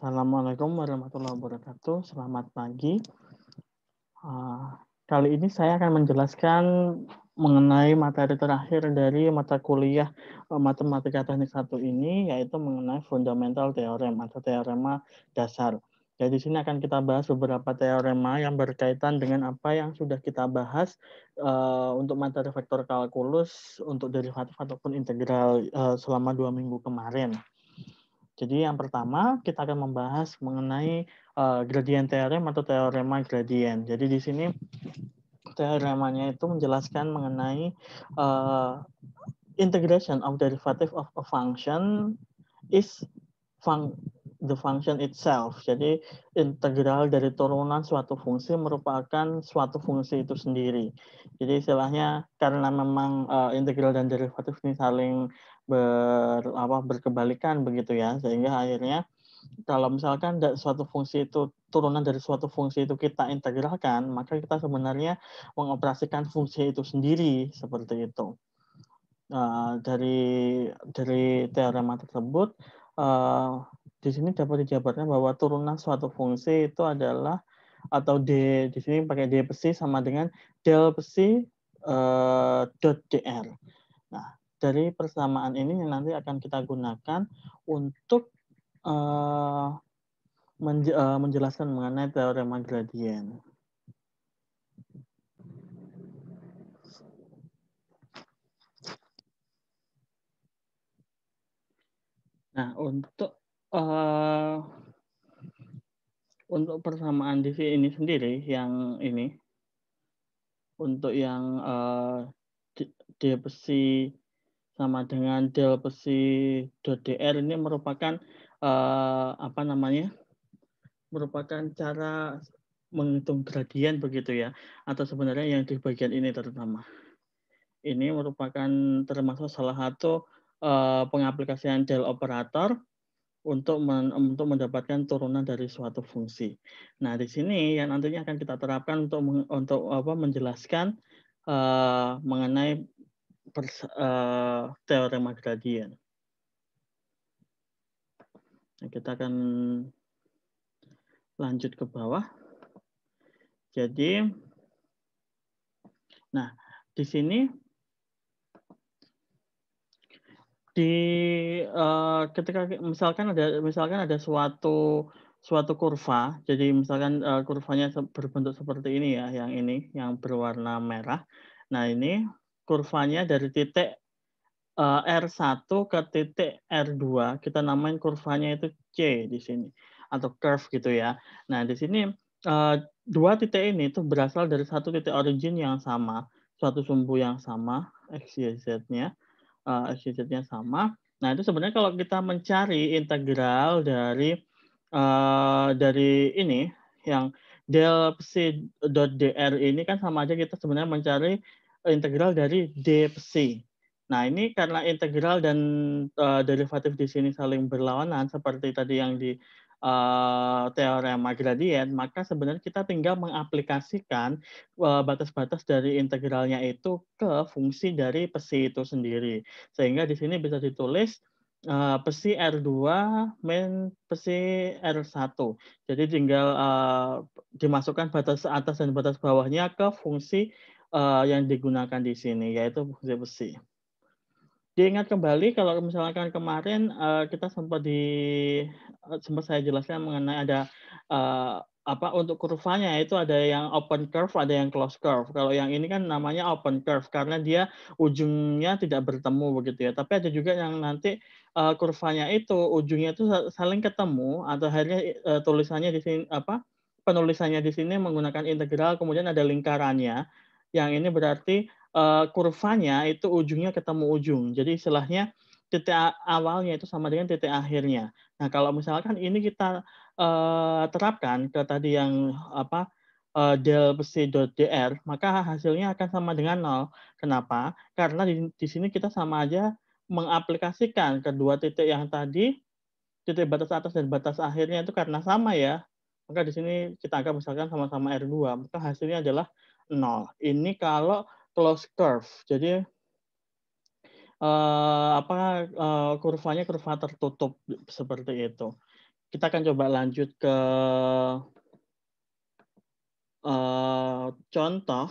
Assalamualaikum warahmatullahi wabarakatuh. Selamat pagi. Ah, Kali ini saya akan menjelaskan mengenai materi terakhir dari mata kuliah Matematika Teknik 1 ini, yaitu mengenai fundamental teorem atau teorema dasar. Jadi di sini akan kita bahas beberapa teorema yang berkaitan dengan apa yang sudah kita bahas untuk materi vektor kalkulus, untuk derivatif ataupun integral selama 2 minggu kemarin. Jadi yang pertama kita akan membahas mengenai gradient theorem atau teorema gradient. Jadi di sini teoremanya itu menjelaskan mengenai integration of derivative of a function is the function itself. Jadi integral dari turunan suatu fungsi merupakan suatu fungsi itu sendiri. Jadi istilahnya karena memang integral dan derivatif ini saling berkebalikan begitu ya, sehingga akhirnya kalau misalkan suatu fungsi itu turunan dari suatu fungsi itu kita integralkan, maka kita sebenarnya mengoperasikan fungsi itu sendiri seperti itu. Dari teorema tersebut di sini dapat dijabarkan bahwa turunan suatu fungsi itu adalah atau di sini pakai d psi sama dengan del psi dot dr. Nah, dari persamaan ini yang nanti akan kita gunakan untuk menjelaskan mengenai teorema gradient. Nah, untuk persamaan di sini sendiri yang ini, untuk yang d psi sama dengan del psi dot dr ini merupakan merupakan cara menghitung gradien begitu ya, atau sebenarnya yang di bagian ini terutama. Ini merupakan termasuk salah satu pengaplikasian del operator untuk mendapatkan turunan dari suatu fungsi. Nah, di sini yang nantinya akan kita terapkan untuk menjelaskan mengenai teorema gradien. Nah, kita akan lanjut ke bawah. Jadi, nah di sini ketika misalkan ada suatu kurva, jadi misalkan kurvanya berbentuk seperti ini ya, yang berwarna merah. Nah, ini kurvanya dari titik R1 ke titik R2, kita namain kurvanya itu C di sini, atau curve gitu ya. Nah, di sini dua titik ini itu berasal dari satu titik origin yang sama, suatu sumbu yang sama, X, Y, Z-nya. XYZ-nya sama. Nah, itu sebenarnya kalau kita mencari integral dari ini yang del psi dot dr ini kan sama aja kita sebenarnya mencari integral dari d psi. Nah, ini karena integral dan derivatif di sini saling berlawanan seperti tadi yang di teorema gradient, maka sebenarnya kita tinggal mengaplikasikan batas-batas dari integralnya itu ke fungsi dari psi itu sendiri. Sehingga di sini bisa ditulis psi R2 min psi R1. Jadi tinggal dimasukkan batas atas dan batas bawahnya ke fungsi yang digunakan di sini, yaitu fungsi psi. Diingat kembali kalau misalkan kemarin kita sempat saya jelaskan mengenai ada untuk kurvanya itu ada yang open curve, ada yang closed curve. Kalau yang ini kan namanya open curve karena dia ujungnya tidak bertemu begitu ya. Tapi ada juga yang nanti kurvanya itu ujungnya itu saling ketemu atau akhirnya tulisannya di sini penulisannya di sini menggunakan integral, kemudian ada lingkarannya. Yang ini berarti kurvanya itu ujungnya ketemu ujung. Jadi istilahnya titik awalnya itu sama dengan titik akhirnya. Nah, kalau misalkan ini kita terapkan ke tadi yang del psi dot dr, maka hasilnya akan sama dengan 0. Kenapa? Karena di sini kita sama aja mengaplikasikan kedua titik yang tadi, titik batas atas dan batas akhirnya itu karena sama ya. Maka di sini kita anggap misalkan sama-sama R2, maka hasilnya adalah 0. Ini kalau closed curve. Jadi kurvanya kurva tertutup seperti itu. Kita akan coba lanjut ke contoh.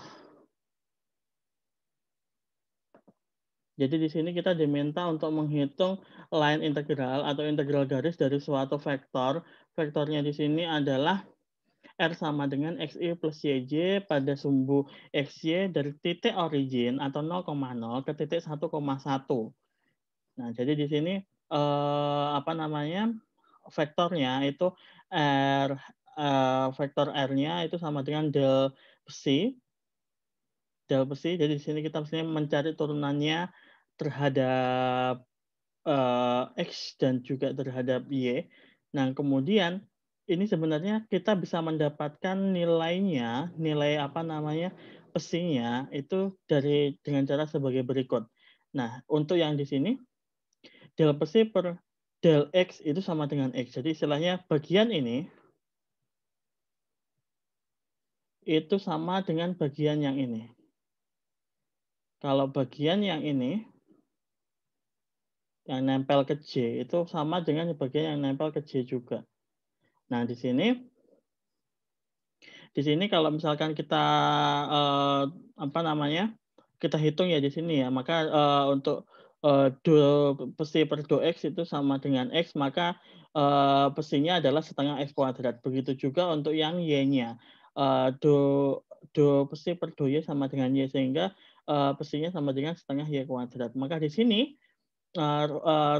Jadi di sini kita diminta untuk menghitung line integral atau integral garis dari suatu vektor. Vektornya di sini adalah R sama dengan XY plus YJ pada sumbu XY dari titik origin atau 0,0 ke titik 1,1. Nah, jadi di sini vektornya itu R vektor R-nya itu sama dengan del psi. Del psi. Jadi di sini kita mesti mencari turunannya terhadap X dan juga terhadap Y. Nah, kemudian ini sebenarnya kita bisa mendapatkan nilainya, nilai pesinya itu dengan cara sebagai berikut. Nah, untuk yang di sini del pesi per del X itu sama dengan X. Jadi istilahnya bagian ini itu sama dengan bagian yang ini. Kalau bagian yang ini yang nempel ke J itu sama dengan bagian yang nempel ke J juga. Nah, di sini kalau misalkan kita kita hitung ya di sini ya, maka untuk do pesi per do X itu sama dengan X, maka pesinya adalah setengah X kuadrat. Begitu juga untuk yang Y-nya. Do pesi per do Y sama dengan Y, sehingga pesinya sama dengan setengah Y kuadrat. Maka di sini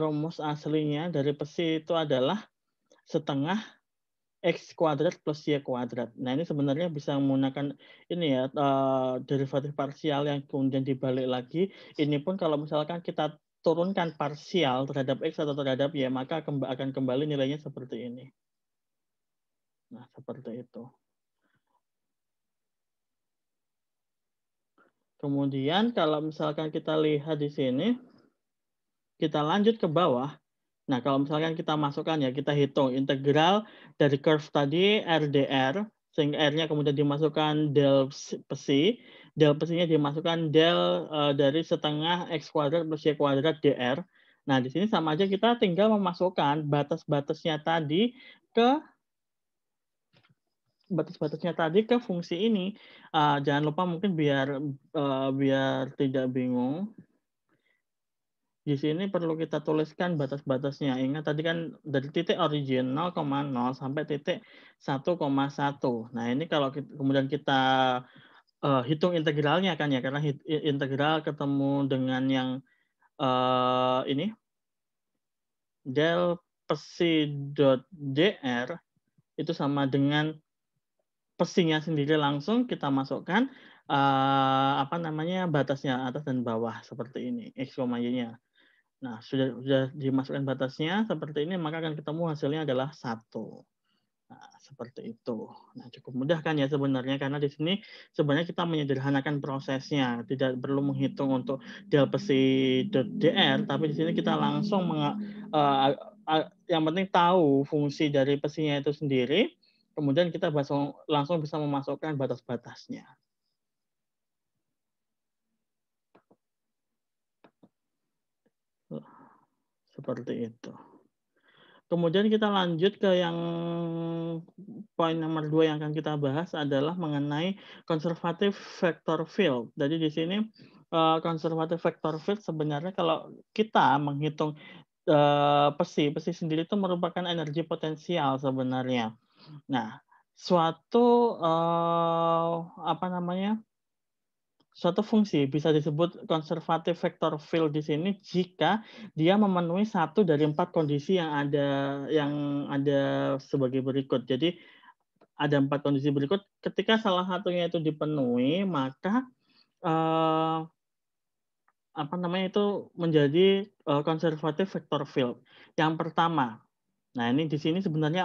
rumus aslinya dari pesi itu adalah setengah X kuadrat plus Y kuadrat. Nah, ini sebenarnya bisa menggunakan ini ya, derivatif parsial yang kemudian dibalik lagi. Ini pun kalau misalkan kita turunkan parsial terhadap X atau terhadap Y, maka akan kembali nilainya seperti ini. Nah, seperti itu. Kemudian kalau misalkan kita lihat di sini, kita lanjut ke bawah. Nah, kalau misalkan kita masukkan ya, kita hitung integral dari curve tadi RdR, sehingga R-nya kemudian dimasukkan del psi, del psinya dimasukkan del dari setengah X kuadrat plus Y kuadrat dr. Nah, di sini sama aja kita tinggal memasukkan batas-batasnya tadi ke fungsi ini. Jangan lupa mungkin biar tidak bingung. Di sini perlu kita tuliskan batas-batasnya. Ingat tadi kan dari titik origin 0,0 sampai titik 1,1. Nah, ini kalau kemudian kita hitung integralnya kan ya, karena integral ketemu dengan yang ini del psi dot dr itu sama dengan pesinya sendiri, langsung kita masukkan batasnya atas dan bawah seperti ini, X, Y-nya. Nah, sudah dimasukkan batasnya seperti ini, maka akan ketemu hasilnya adalah 1. Nah, seperti itu. Nah, cukup mudah kan ya sebenarnya, karena di sini sebenarnya kita menyederhanakan prosesnya, tidak perlu menghitung untuk del psi dr, tapi di sini kita langsung yang penting tahu fungsi dari pesinya itu sendiri, kemudian kita langsung bisa memasukkan batas-batasnya. Seperti itu. Kemudian kita lanjut ke yang poin nomor 2 yang akan kita bahas adalah mengenai conservative vector field. Jadi di sini conservative vector field sebenarnya kalau kita menghitung pesi sendiri itu merupakan energi potensial sebenarnya. Nah, suatu suatu fungsi bisa disebut conservative vector field di sini jika dia memenuhi satu dari 4 kondisi yang ada sebagai berikut. Jadi ada 4 kondisi berikut. Ketika salah satunya itu dipenuhi, maka itu menjadi conservative vector field. Yang pertama, nah ini di sini sebenarnya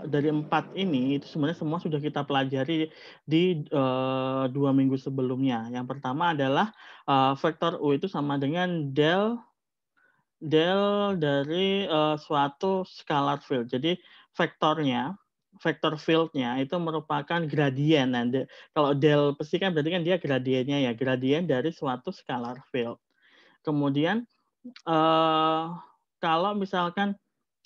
dari 4 ini itu sebenarnya semua sudah kita pelajari di 2 minggu sebelumnya. Yang pertama adalah vektor U itu sama dengan del dari suatu scalar field. Jadi vektor field-nya itu merupakan gradien. Nah, kalau del pasti kan berarti kan dia gradiennya ya, gradien dari suatu scalar field. Kemudian kalau misalkan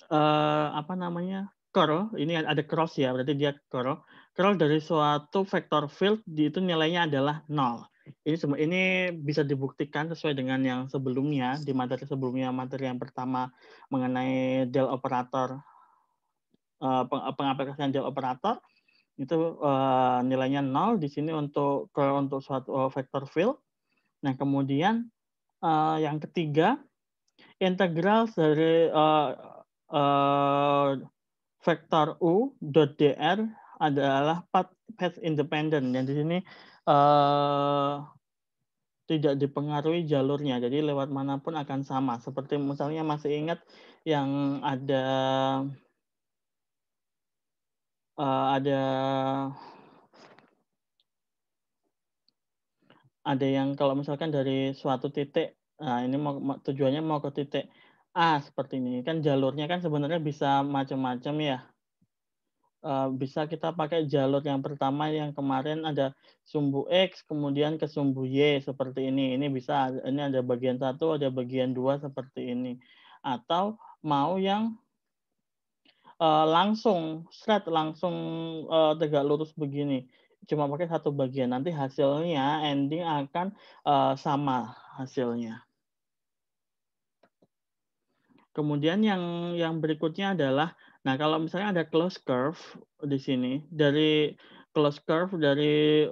apa namanya, curl, ini ada cross ya, berarti dia curl. Curl dari suatu vector field itu nilainya adalah nol. Ini bisa dibuktikan sesuai dengan yang sebelumnya, di materi sebelumnya, materi yang pertama mengenai del operator, pengaplikasian del operator, itu, nilainya nol di sini untuk suatu, vector field. Nah, kemudian, yang ketiga, integral dari, vektor u.dr adalah path independent, dan di sini, eee, tidak dipengaruhi jalurnya, jadi lewat manapun akan sama. Seperti misalnya masih ingat yang ada yang kalau misalkan dari suatu titik, nah ini tujuannya mau ke titik A seperti ini, kan jalurnya kan sebenarnya bisa macam-macam ya. Bisa kita pakai jalur yang pertama yang kemarin ada sumbu X, kemudian ke sumbu Y seperti ini. Ini bisa, ini ada bagian satu, ada bagian 2 seperti ini. Atau mau yang, langsung langsung, tegak lurus begini, cuma pakai satu bagian, nanti hasilnya ending akan, sama hasilnya. Kemudian yang berikutnya adalah, nah kalau misalnya ada closed curve di sini, dari closed curve dari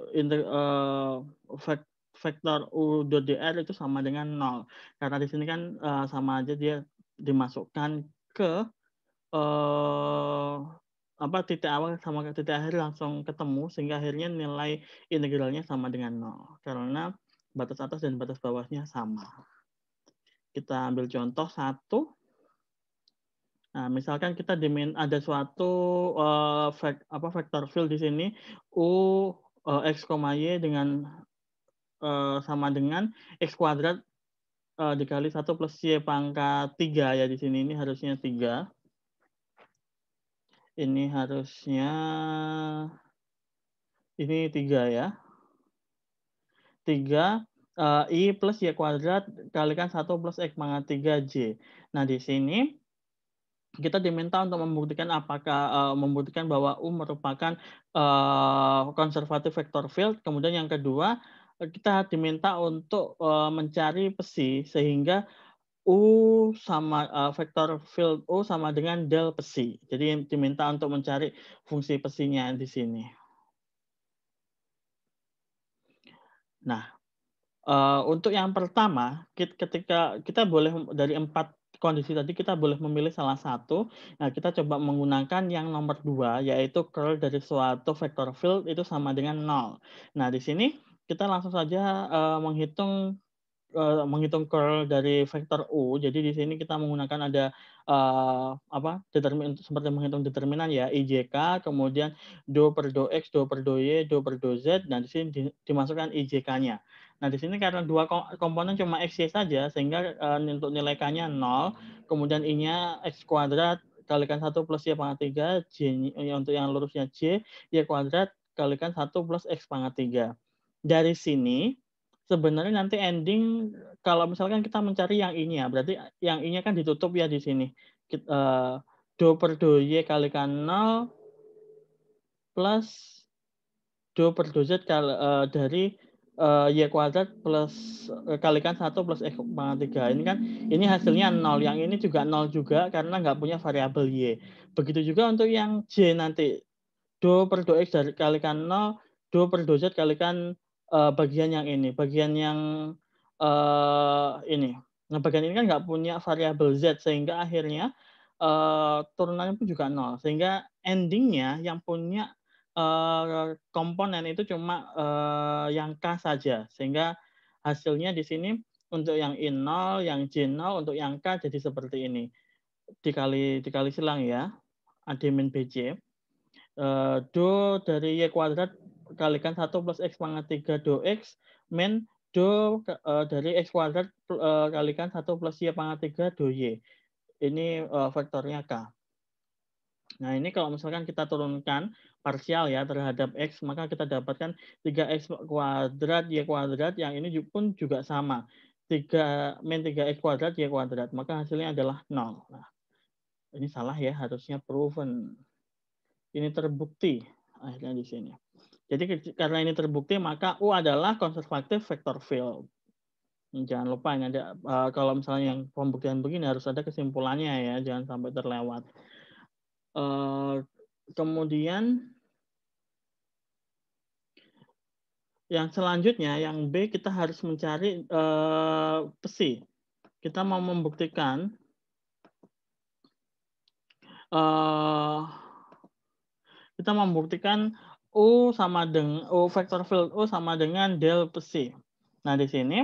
vektor u.dr itu sama dengan nol. Karena di sini kan, sama aja dia dimasukkan ke, eee, titik awal sama titik akhir langsung ketemu, sehingga akhirnya nilai integralnya sama dengan nol, karena batas atas dan batas bawahnya sama. Kita ambil contoh satu. Nah, misalkan kita ada suatu, vektor field di sini u, x, y dengan, sama dengan x kuadrat, dikali 1 plus y pangkat 3 ya di sini, ini harusnya 3. Ini harusnya ini 3 ya. 3, i plus y kuadrat kalikan 1 plus x pangkat 3 j. Nah, di sini kita diminta untuk membuktikan bahwa U merupakan, konservatif vector field. Kemudian yang kedua, kita diminta untuk, mencari psi sehingga vector field U sama dengan del psi. Jadi diminta untuk mencari fungsi psinya di sini. Nah, untuk yang pertama, ketika kita boleh dari 4 kondisi tadi kita boleh memilih salah satu. Nah, kita coba menggunakan yang nomor 2, yaitu curl dari suatu vector field itu sama dengan nol. Nah, di sini kita langsung saja, menghitung curl dari vektor U. Jadi di sini kita menggunakan ada, seperti menghitung determinan ya, IJK, kemudian do per do X, do per do Y, do per do Z. Nah, di sini dimasukkan IJK-nya. Nah, di sini karena dua komponen cuma X, Y saja, sehingga, untuk nilai K-nya 0, kemudian I-nya X kuadrat kalikan 1 plus Y pangkat 3, untuk yang lurusnya J, Y kuadrat kalikan 1 plus X pangkat 3. Dari sini sebenarnya nanti ending kalau misalkan kita mencari yang I-nya, berarti yang I-nya kan ditutup ya di sini. Do per do Y kalikan 0 plus do per do Z dari, Y kuadrat plus, kalikan 1 plus X pangkat 3. Ini kan ini hasilnya 0, yang ini juga 0 juga karena nggak punya variabel Y. Begitu juga untuk yang J nanti. Do per do X kalikan 0, do per do Z kalikan, bagian yang ini, bagian yang, ini. Nah, bagian ini kan nggak punya variabel Z, sehingga akhirnya, turunannya pun juga 0, sehingga ending-nya yang punya, komponen itu cuma, yang K saja, sehingga hasilnya di sini untuk yang I 0, yang J 0, untuk yang K jadi seperti ini. Dikali silang ya, AD min BC. Do dari Y kuadrat kalikan 1 plus X pangkat 3 do X min do, dari X kuadrat, kalikan 1 plus Y pangkat 3 do Y. Ini, vektornya K. Nah, ini kalau misalkan kita turunkan parsial ya terhadap X, maka kita dapatkan 3X kuadrat Y kuadrat, yang ini pun juga sama. 3 min 3X kuadrat Y kuadrat, maka hasilnya adalah 0. Nah, Ini salah ya, harusnya proven. Ini terbukti akhirnya di sini. Jadi karena ini terbukti maka U adalah konservatif vector field. Jangan lupa ini ada kalau misalnya yang pembuktian begini harus ada kesimpulannya ya, jangan sampai terlewat. Kemudian yang selanjutnya yang B kita harus mencari psi. Kita mau membuktikan U sama dengan U vector field U sama dengan del psi. Nah, di sini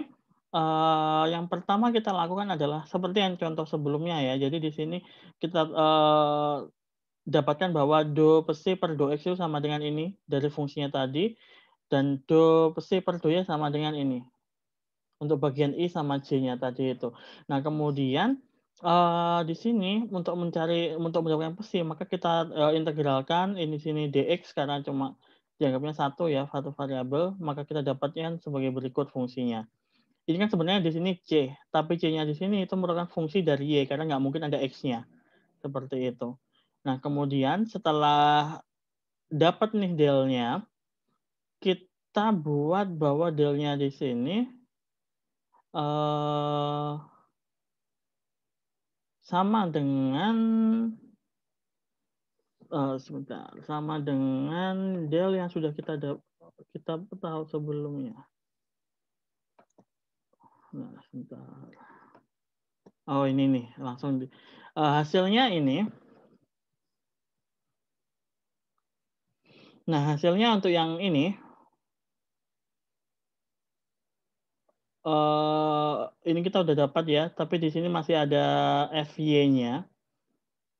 yang pertama kita lakukan adalah seperti yang contoh sebelumnya ya. Jadi di sini kita dapatkan bahwa do psi per do x itu sama dengan ini dari fungsinya tadi, dan do psi per do y sama dengan ini untuk bagian I sama J-nya tadi itu. Nah, kemudian di sini untuk mendapatkan psi maka kita integralkan ini sini dx karena cuma dianggapnya satu ya, satu variabel, maka kita dapatkan sebagai berikut fungsinya. Ini kan sebenarnya di sini C, tapi C-nya di sini itu merupakan fungsi dari Y karena nggak mungkin ada X-nya. Seperti itu. Nah, kemudian setelah dapat nih del-nya, kita buat bahwa del-nya di sini sama dengan sama dengan del yang sudah kita tahu sebelumnya. Nah, sebentar. Oh, ini nih, langsung hasilnya ini. Nah, hasilnya untuk yang ini kita udah dapat ya, tapi di sini masih ada FY-nya.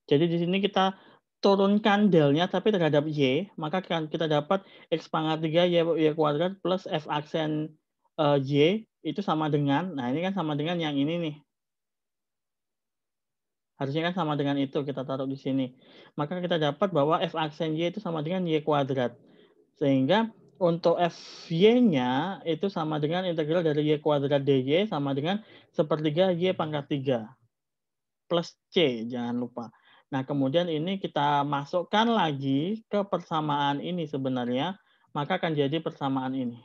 Jadi di sini kita turunkan del-nya tapi terhadap Y, maka kan kita dapat X pangkat 3 Y kuadrat plus F aksen Y itu sama dengan, nah ini kan sama dengan yang ini nih. Harusnya kan sama dengan itu, kita taruh di sini. Maka kita dapat bahwa F aksen Y itu sama dengan Y kuadrat. Sehingga untuk FY-nya itu sama dengan integral dari Y kuadrat DY sama dengan 1/3 Y pangkat 3 plus C, jangan lupa. Nah, kemudian ini kita masukkan lagi ke persamaan ini sebenarnya, maka akan jadi persamaan ini.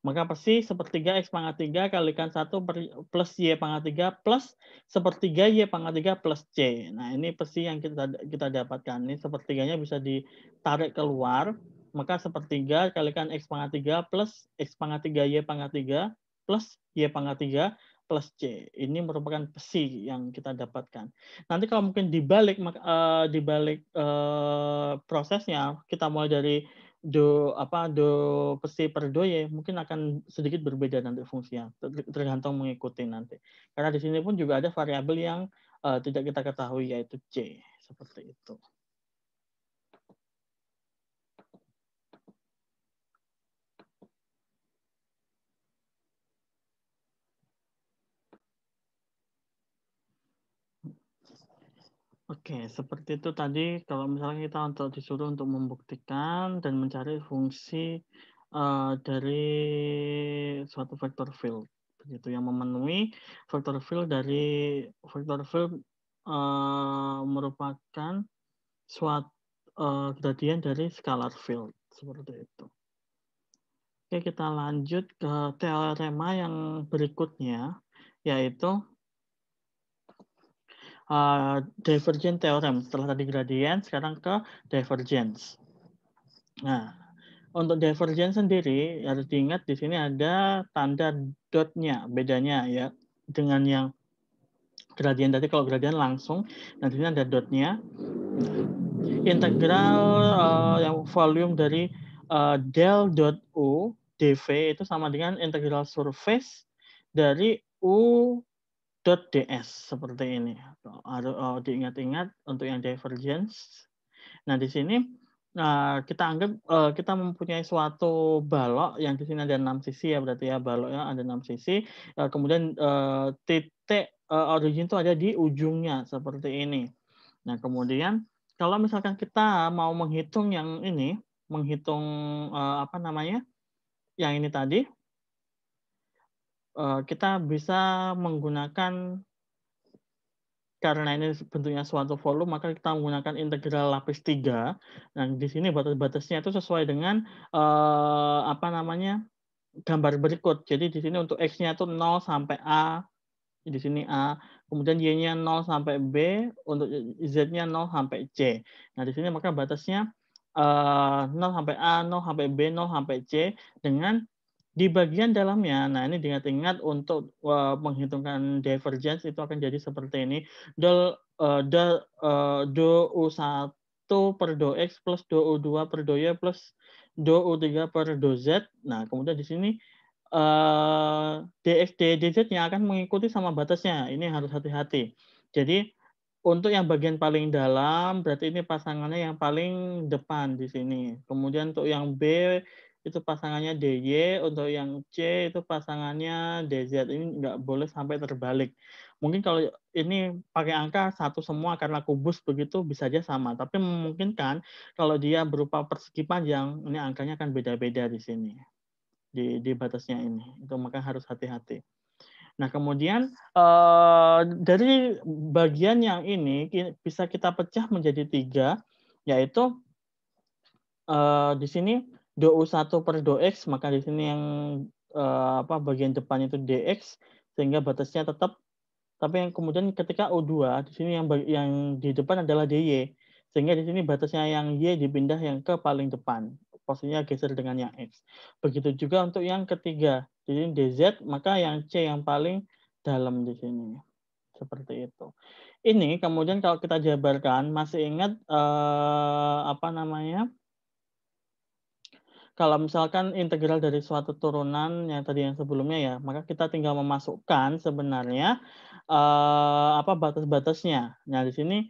Maka psi 1/3 X pangkat 3 kalikan 1 plus Y pangkat 3 plus 1/3 Y pangkat 3 plus C. Nah, ini psi yang kita dapatkan. Ini 1/3-nya bisa ditarik keluar, maka 1/3 kalikan X pangkat 3 plus X pangkat 3 Y pangkat 3 plus Y pangkat 3 plus C. Ini merupakan psi yang kita dapatkan. Nanti kalau mungkin dibalik prosesnya, kita mulai dari do psi per do y mungkin akan sedikit berbeda nanti fungsinya, tergantung mengikuti nanti. Karena di sini pun juga ada variabel yang tidak kita ketahui yaitu C, seperti itu. Oke, seperti itu tadi kalau misalnya kita disuruh untuk membuktikan dan mencari fungsi dari suatu vector field, begitu yang memenuhi vector field merupakan suatu gradien dari scalar field, seperti itu. Oke, kita lanjut ke teorema yang berikutnya, yaitu divergence theorem. Setelah tadi gradient, sekarang ke divergence. Nah, untuk divergence sendiri harus diingat di sini ada tanda dotnya, bedanya ya dengan yang gradient tadi. Kalau gradient langsung, nah di sini ada dotnya. Integral yang volume dari del dot u dv itu sama dengan integral surface dari u dot ds, seperti ini. Harus diingat-ingat untuk yang divergence. Nah, di sini kita anggap kita mempunyai suatu balok yang di sini ada 6 sisi ya, berarti ya baloknya ada 6 sisi. Kemudian titik origin itu ada di ujungnya seperti ini. Nah, kemudian kalau misalkan kita mau menghitung yang ini, menghitung yang ini tadi, kita bisa menggunakan karena ini bentuknya suatu volume, maka kita menggunakan integral lapis 3. Nah, di sini batas-batasnya itu sesuai dengan, apa namanya, gambar berikut. Jadi di sini untuk X-nya itu 0 sampai A, di sini A, kemudian Y-nya 0 sampai B, untuk Z-nya 0 sampai C. Nah, di sini maka batasnya, 0 sampai A, 0 sampai B, 0 sampai C, dengan di bagian dalamnya, nah ini diingat-ingat untuk, menghitungkan divergence itu akan jadi seperti ini, do U1 per do X plus do U2 per do Y plus do U3 per do Z. Nah, kemudian di sini, dx, dy, dz-nya akan mengikuti sama batasnya, ini harus hati-hati. Jadi, untuk yang bagian paling dalam, berarti ini pasangannya yang paling depan di sini. Kemudian untuk yang B, itu pasangannya DY, untuk yang C itu pasangannya DZ. Ini nggak boleh sampai terbalik. Mungkin kalau ini pakai angka satu semua karena kubus begitu bisa aja sama, tapi memungkinkan kalau dia berupa persegi panjang, ini angkanya akan beda-beda di sini, di batasnya ini. Itu maka harus hati-hati. Nah, kemudian, dari bagian yang ini bisa kita pecah menjadi 3, yaitu, di sini do U1 per do X, maka di sini yang, bagian depan itu dx, sehingga batasnya tetap, tapi yang kemudian ketika U2, di sini yang di depan adalah dy, sehingga di sini batasnya yang Y dipindah yang ke paling depan, posisinya geser dengan yang X. Begitu juga untuk yang ketiga, di sini dz, maka yang C yang paling dalam di sini. Seperti itu. Ini kemudian kalau kita jabarkan, masih ingat, apa namanya, kalau misalkan integral dari suatu turunan yang tadi yang sebelumnya ya, maka kita tinggal memasukkan sebenarnya, batas-batasnya. Nah, di sini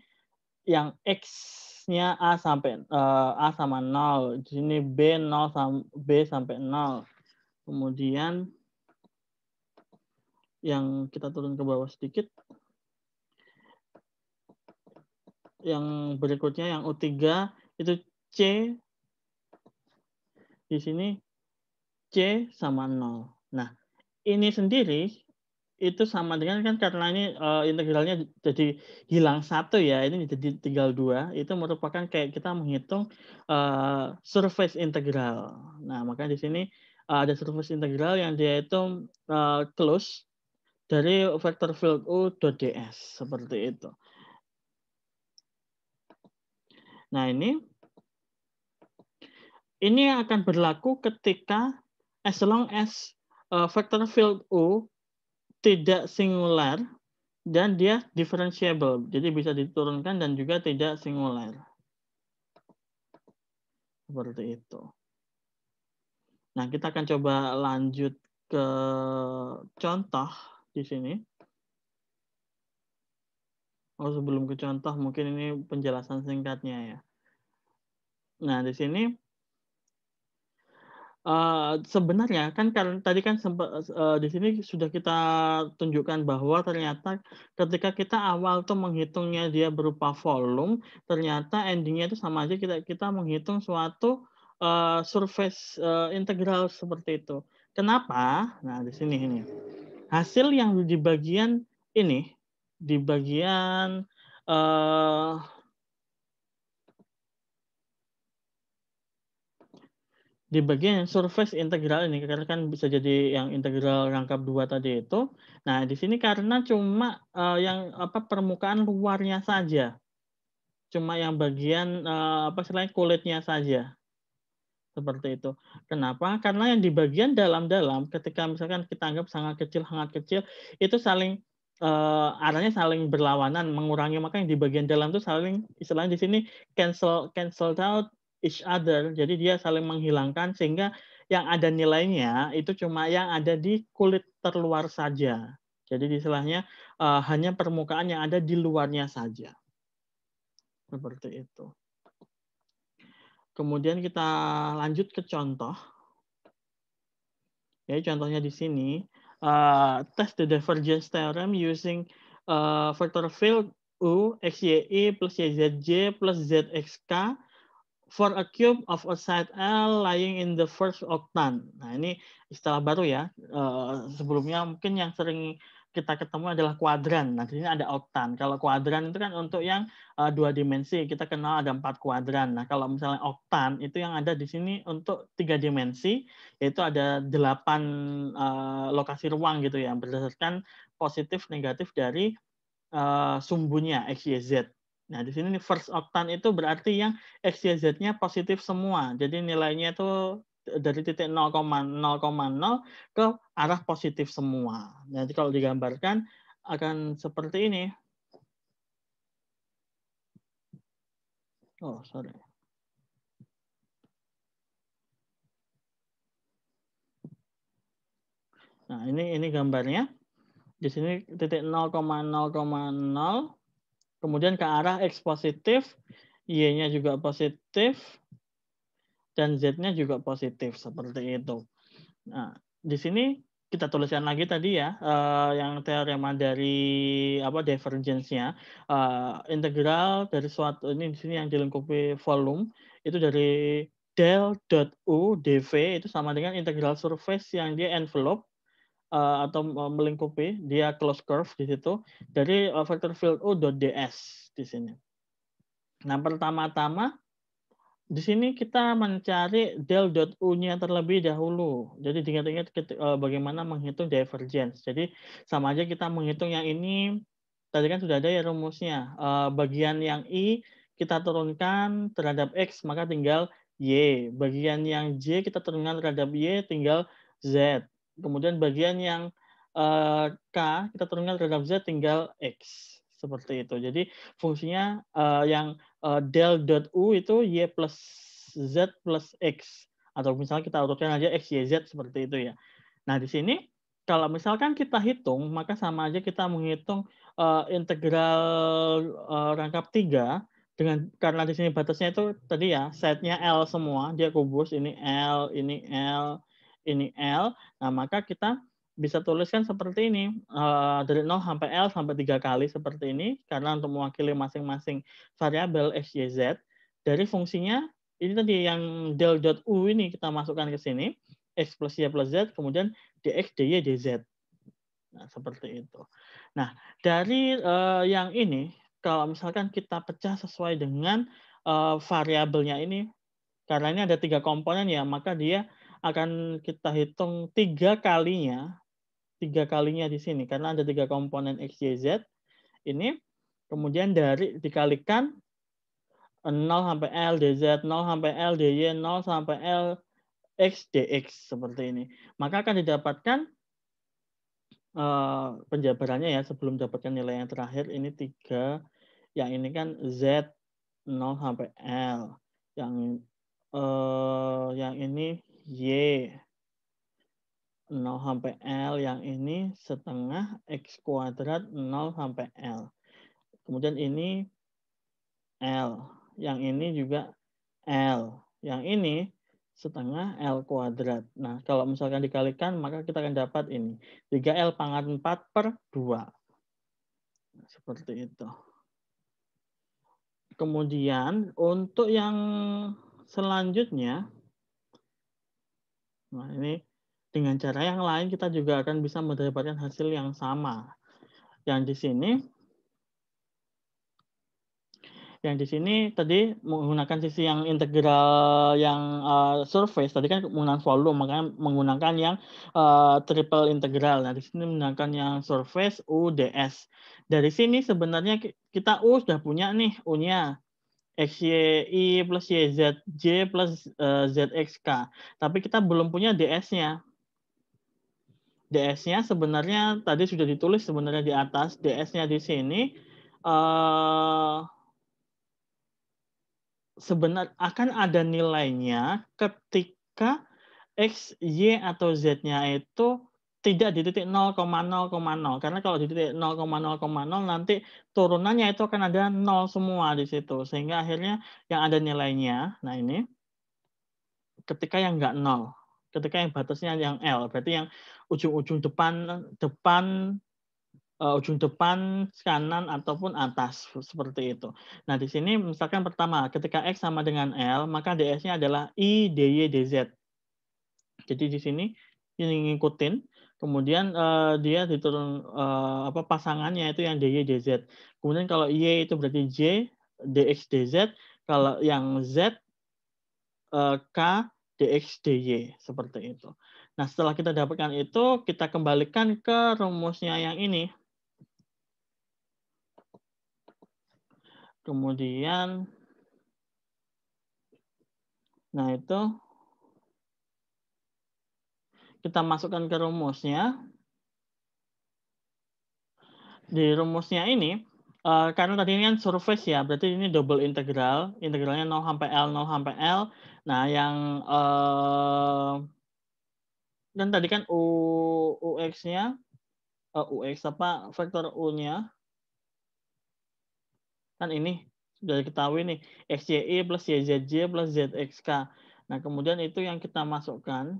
yang X-nya A sampai, A sama 0, di sini B sampai 0. Kemudian yang kita turun ke bawah sedikit, yang berikutnya yang U3 itu C, di sini C sama 0. Nah, ini sendiri itu sama dengan kan karena ini, integralnya jadi hilang 1 ya, ini jadi tinggal 2, itu merupakan kayak kita menghitung, surface integral. Nah, makanya di sini, ada surface integral yang dia itu, close dari vector field U dot ds, seperti itu. Nah, ini akan berlaku ketika as long as, vector field U tidak singular dan dia differentiable. Jadi bisa diturunkan dan juga tidak singular. Seperti itu. Nah, kita akan coba lanjut ke contoh di sini. Oh, sebelum ke contoh mungkin ini penjelasan singkatnya ya. Nah, di sini sebenarnya kan karena tadi kan sempat, di sini sudah kita tunjukkan bahwa ternyata ketika kita awal tuh menghitungnya dia berupa volume, ternyata ending-nya itu sama aja kita menghitung suatu, surface, integral seperti itu. Kenapa? Nah, di sini ini. Hasil yang di bagian ini, di bagian, eee di bagian surface integral ini, karena kan bisa jadi yang integral rangkap 2 tadi itu. Nah, di sini karena cuma, permukaan luarnya saja, cuma yang bagian, istilahnya kulitnya saja, seperti itu. Kenapa? Karena yang di bagian dalam-dalam ketika misalkan kita anggap sangat kecil, itu saling, arahnya saling berlawanan, mengurangi, maka yang di bagian dalam itu saling istilahnya di sini cancel out each other. Jadi dia saling menghilangkan sehingga yang ada nilainya itu cuma yang ada di kulit terluar saja. Jadi istilahnya, hanya permukaan yang ada di luarnya saja. Seperti itu. Kemudian kita lanjut ke contoh. Ya, contohnya di sini, test the divergence theorem using, vector field U XYI plus YZJ plus ZXK for a cube of a side L lying in the first octant. Nah, ini istilah baru ya, sebelumnya mungkin yang sering kita ketemu adalah kuadran. Nah, di sini ada oktan. Kalau kuadran itu kan untuk yang 2 dimensi, kita kenal ada 4 kuadran. Nah, kalau misalnya oktan itu yang ada di sini untuk 3 dimensi, yaitu ada 8 lokasi ruang gitu ya, berdasarkan positif negatif dari sumbunya X, Y, Z. Nah, di sini first octan itu berarti yang X, Y, Z-nya positif semua. Jadi nilainya itu dari titik 0,0,0 ke arah positif semua. Jadi kalau digambarkan akan seperti ini. Oh, sorry. Nah, ini gambarnya. Di sini titik 0,0,0, kemudian ke arah X positif, Y-nya juga positif, dan Z-nya juga positif seperti itu. Nah, di sini kita tuliskan lagi tadi ya, yang teorema dari divergence-nya, integral dari suatu ini di sini yang dilengkapi volume itu dari del dot u dv itu sama dengan integral surface yang dia envelope atau melingkupi, dia closed curve di situ dari vector field u dot ds di sini. Nah, pertama-tama di sini kita mencari del dot u-nya terlebih dahulu. Jadi diingat-ingat bagaimana menghitung divergence. Jadi sama aja kita menghitung yang ini, tadi kan sudah ada ya rumusnya. Bagian yang I kita turunkan terhadap X, maka tinggal Y. Bagian yang J kita turunkan terhadap Y, tinggal Z. Kemudian bagian yang K kita turunkan terhadap Z, tinggal X. Seperti itu. Jadi fungsinya yang del dot u itu y plus z plus x, atau misalnya kita urutkan aja x, y, z seperti itu ya. Nah, di sini kalau misalkan kita hitung, maka sama aja kita menghitung integral rangkap 3 dengan, karena di sini batasnya itu tadi ya setnya L semua, dia kubus, ini L, ini L, ini L. Nah, maka kita bisa tuliskan seperti ini, dari 0 sampai L sampai 3 kali seperti ini, karena untuk mewakili masing-masing variabel x, y, z, dari fungsinya ini tadi yang del dot u ini kita masukkan ke sini, x plus y plus z, kemudian dx, dy, dz. Nah, seperti itu. Nah, dari yang ini, kalau misalkan kita pecah sesuai dengan variabelnya ini, karena ini ada 3 komponen ya, maka dia akan kita hitung 3 kalinya di sini karena ada 3 komponen x, y, z ini, kemudian dari dikalikan 0 sampai L dz, 0 sampai L dy, 0 sampai L x dx seperti ini. Maka akan didapatkan penjabarannya ya sebelum dapatkan nilai yang terakhir ini 3, yang ini kan z 0 sampai L, yang ini y 0 sampai L, yang ini setengah X kuadrat 0 sampai L. Kemudian ini L, yang ini juga L, yang ini setengah L kuadrat. Nah, kalau misalkan dikalikan, maka kita akan dapat ini, 3L pangkat 4 per 2. Nah, seperti itu. Kemudian, untuk yang selanjutnya, nah ini dengan cara yang lain kita juga akan bisa mendapatkan hasil yang sama. Yang di sini tadi menggunakan sisi yang integral yang surface, tadi kan menggunakan volume, makanya menggunakan yang triple integral. Nah, di sini menggunakan yang surface U ds. Dari sini sebenarnya kita U sudah punya nih U-nya. X, Y, I plus Y, Z, J plus ZXK. Tapi kita belum punya DS-nya. DS-nya sebenarnya tadi sudah ditulis sebenarnya di atas. DS-nya di sini sebenarnya akan ada nilainya ketika X, Y, atau Z-nya itu tidak di titik 0,0,0. Karena kalau di titik 0,0,0 nanti turunannya itu akan ada 0 semua di situ. Sehingga akhirnya yang ada nilainya, nah ini, ketika yang enggak 0. Ketika yang batasnya yang L. Berarti yang ujung-ujung ujung depan, kanan, ataupun atas, seperti itu. Nah, di sini misalkan pertama, ketika X sama dengan L, maka ds-nya adalah I, dy, dz. Jadi di sini ini ngikutin, Kemudian, dia diturun pasangannya itu yang DY, DZ. Kemudian kalau Y itu berarti J, DX, DZ, kalau yang Z, K, DX, DY, seperti itu. Nah, setelah kita dapatkan itu, kita kembalikan ke rumusnya yang ini. Kemudian nah itu kita masukkan ke rumusnya. Di rumusnya ini, karena tadi ini kan surface ya, berarti ini double integral, integralnya 0 sampai L, 0 sampai L. Nah, yang, kan tadi kan UX-nya, UX vektor U-nya, kan ini sudah diketahui nih, XYI plus YZY plus ZXK. Nah, kemudian itu yang kita masukkan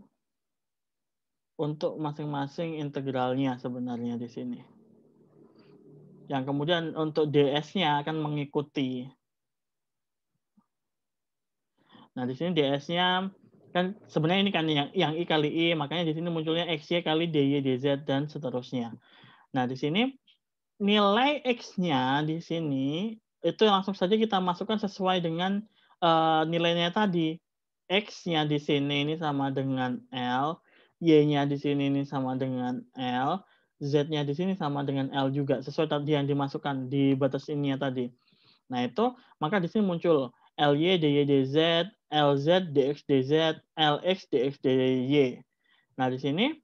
untuk masing-masing integralnya sebenarnya di sini. Yang kemudian untuk DS-nya akan mengikuti. Nah, di sini DS-nya kan sebenarnya ini kan yang I kali I, makanya di sini munculnya XY kali DY, DZ dan seterusnya. Nah, di sini nilai X-nya di sini itu langsung saja kita masukkan sesuai dengan, nilainya tadi. X-nya di sini ini sama dengan L, Y-nya di sini ini sama dengan L, Z-nya di sini sama dengan L juga, sesuai tadi yang dimasukkan di batas ininya tadi. Nah, itu maka di sini muncul LY, DY, DZ, LZ, DX, DZ, LX, DX, DY. Nah, di sini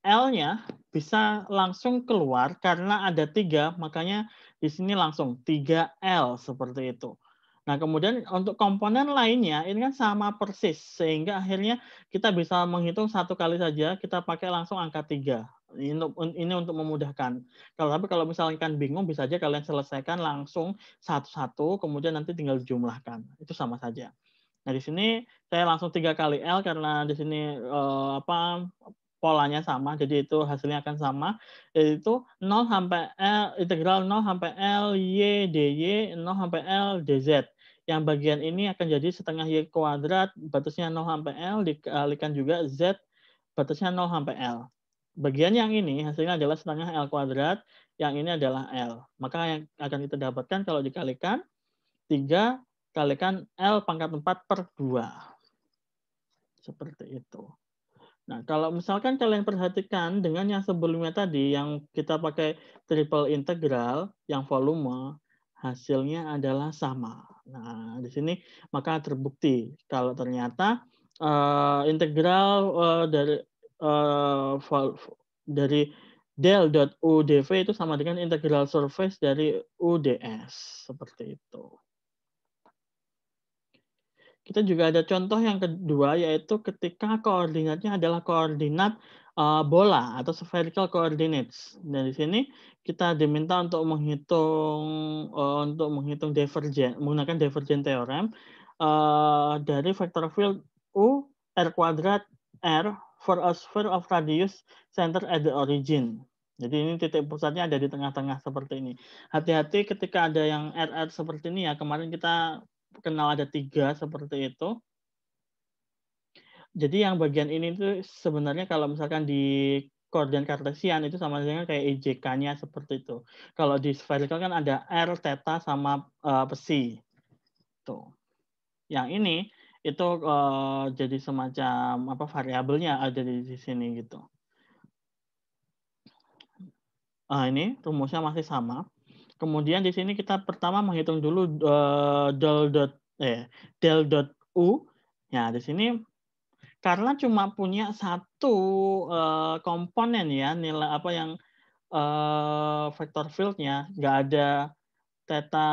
L-nya bisa langsung keluar karena ada 3, makanya di sini langsung 3L seperti itu. Nah, kemudian untuk komponen lainnya ini kan sama persis, sehingga akhirnya kita bisa menghitung satu kali saja, kita pakai langsung angka 3. Ini untuk memudahkan. Tapi kalau misalkan bingung, bisa aja kalian selesaikan langsung satu-satu, kemudian nanti tinggal dijumlahkan. Itu sama saja. Nah, di sini saya langsung 3 kali L karena di sini, polanya sama, jadi itu hasilnya akan sama, yaitu 0 sampai L integral 0 sampai L Y DY, 0 sampai L DZ. Yang bagian ini akan jadi setengah Y kuadrat, batasnya 0 sampai L, dikalikan juga Z, batasnya 0 sampai L. Bagian yang ini hasilnya adalah setengah L kuadrat, yang ini adalah L. Maka yang akan kita dapatkan kalau dikalikan, 3 kalikan L pangkat 4 per 2. Seperti itu. Nah, kalau misalkan kalian perhatikan dengan yang sebelumnya tadi, yang kita pakai triple integral, yang volume, hasilnya adalah sama. Nah, di sini maka terbukti kalau ternyata integral dari del dot u dv itu sama dengan integral surface dari u ds, seperti itu. Kita juga ada contoh yang kedua, yaitu ketika koordinatnya adalah koordinat, bola atau spherical coordinates. Dan di sini kita diminta untuk menghitung menggunakan divergent theorem, dari vector field U R kuadrat R for a sphere of radius center at the origin. Jadi ini titik pusatnya ada di tengah-tengah seperti ini. Hati-hati ketika ada yang RR seperti ini ya, kemarin kita kenal ada 3 seperti itu. Jadi yang bagian ini tuh sebenarnya kalau misalkan di koordinat kartesian itu sama dengan kayak IJK-nya seperti itu. Kalau di spherical kan ada R, theta, sama psi. Tuh. Yang ini itu jadi semacam variabelnya ada di sini gitu. Ini rumusnya masih sama. Kemudian di sini kita pertama menghitung dulu del dot u. Ya, di sini karena cuma punya satu komponen ya, nilai yang vector field-nya, nggak ada theta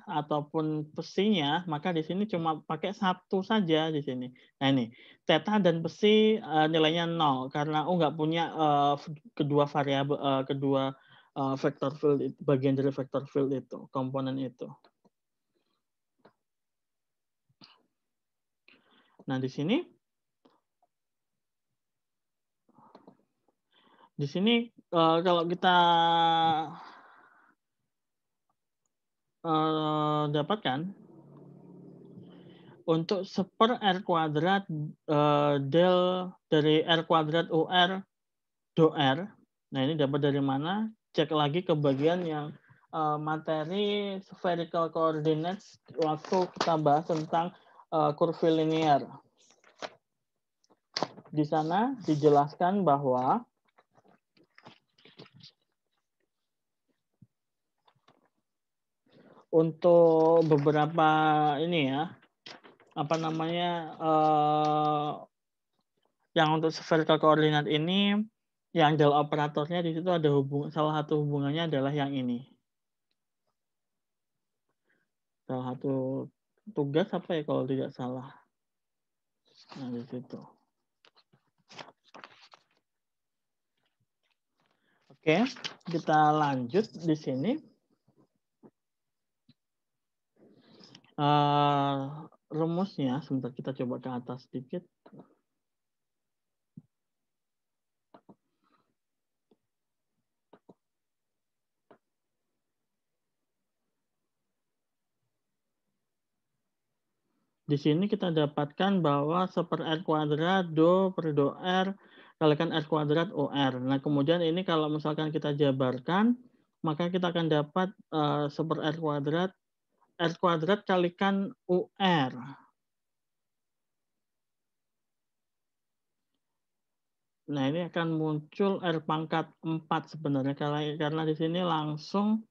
ataupun psinya, maka di sini cuma pakai satu saja di sini. Nah ini, theta dan psi nilainya 0 karena nggak punya kedua variabel, kedua vector field itu, bagian dari vector field itu, komponen itu. Nah di sini kalau kita dapatkan untuk 1/R², del dari R² UR do R. Nah, ini dapat dari mana? Cek lagi ke bagian yang materi spherical coordinates waktu kita bahas tentang kurvilinear. Di sana dijelaskan bahwa untuk beberapa ini ya, apa namanya, yang untuk spherical coordinate ini, yang del operatornya di situ ada salah satu hubungannya adalah yang ini. Salah satu tugas apa ya kalau tidak salah. Nah, di situ. Oke, kita lanjut di sini. Rumusnya, sebentar kita coba ke atas sedikit. Di sini kita dapatkan bahwa 1/R² do per do R kalikan R² OR. Nah, kemudian ini kalau misalkan kita jabarkan, maka kita akan dapat 1/R², R² kalikan UR. Nah, ini akan muncul R⁴ sebenarnya, karena di sini langsung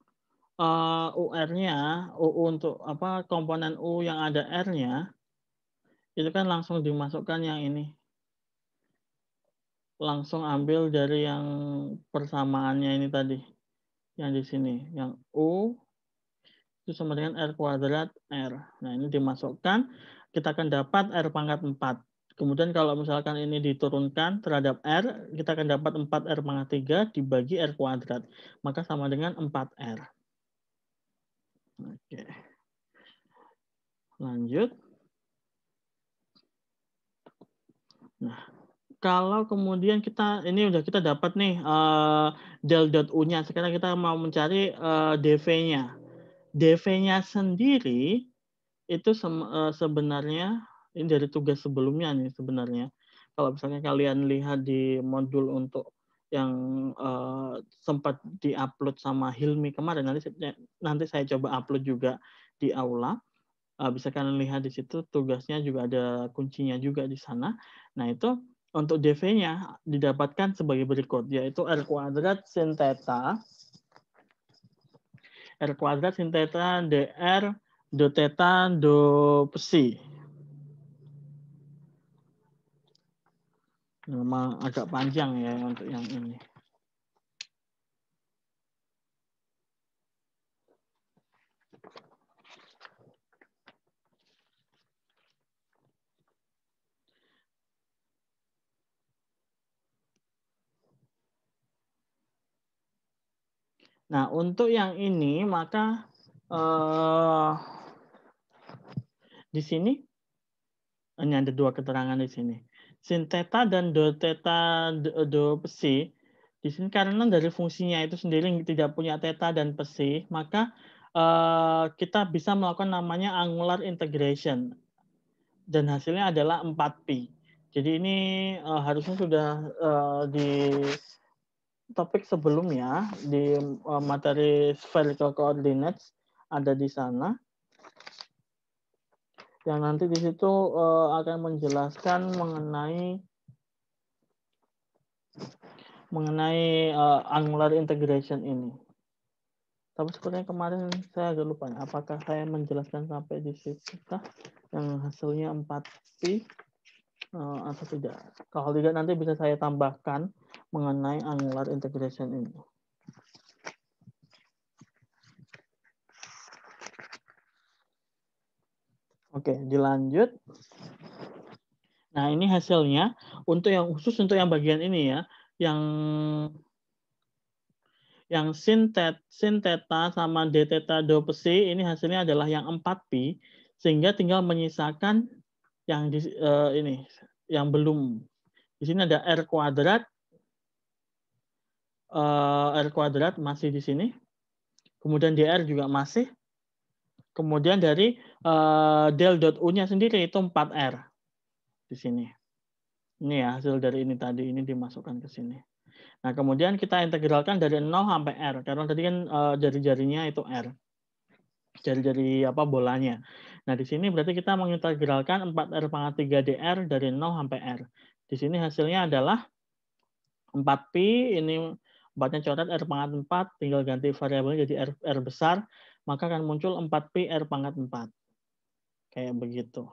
UR-nya, untuk apa, komponen U yang ada R-nya, itu kan langsung dimasukkan yang ini. Langsung ambil dari yang persamaannya ini tadi, yang di sini, yang U itu sama dengan R² R. Nah, ini dimasukkan, kita akan dapat R⁴. Kemudian kalau misalkan ini diturunkan terhadap R, kita akan dapat 4R⁻³ dibagi R². Maka sama dengan 4R. Oke. Lanjut. Nah, kalau kemudian ini udah kita dapat nih del dot U-nya. Sekarang kita mau mencari dv-nya. dv-nya sendiri itu sebenarnya ini dari tugas sebelumnya nih sebenarnya. Kalau misalnya kalian lihat di modul untuk yang sempat di-upload sama Hilmi kemarin, nanti saya coba upload juga di aula. Bisa kalian lihat di situ tugasnya juga ada kuncinya juga di sana. Nah, itu untuk dv-nya didapatkan sebagai berikut, yaitu R² sin theta dr do theta do psi. Memang agak panjang ya untuk yang ini. Nah, untuk yang ini maka di sini ini ada dua keterangan di sini. Sin theta dan do theta do psi di sini karena dari fungsinya itu sendiri tidak punya theta dan psi, maka kita bisa melakukan namanya angular integration dan hasilnya adalah 4pi. Jadi ini harusnya sudah di topik sebelumnya di materi spherical coordinates ada di sana. Yang nanti di situ akan menjelaskan mengenai angular integration ini. Tapi sebenarnya kemarin saya agak lupa, apakah saya menjelaskan sampai di situ yang hasilnya 4pi atau tidak. Kalau tidak nanti bisa saya tambahkan mengenai angular integration ini. Oke, dilanjut. Nah, ini hasilnya untuk yang khusus untuk yang bagian ini ya, yang sin theta sama d theta do psi ini hasilnya adalah yang 4pi, sehingga tinggal menyisakan yang di ini yang belum. Di sini ada R², R² masih di sini. Kemudian dr juga masih. Kemudian dari del.u-nya sendiri itu 4R di sini. Ini ya hasil dari ini tadi, ini dimasukkan ke sini. Nah, kemudian kita integralkan dari 0 sampai R, karena tadi kan jari-jarinya itu R. Jari-jari bolanya. Nah, di sini berarti kita mengintegralkan 4R pangkat 3 DR dari 0 sampai R. Di sini hasilnya adalah 4pi, ini 4-nya coret R pangkat 4, tinggal ganti variabelnya jadi R besar, maka akan muncul 4pi R pangkat 4. Kayak begitu.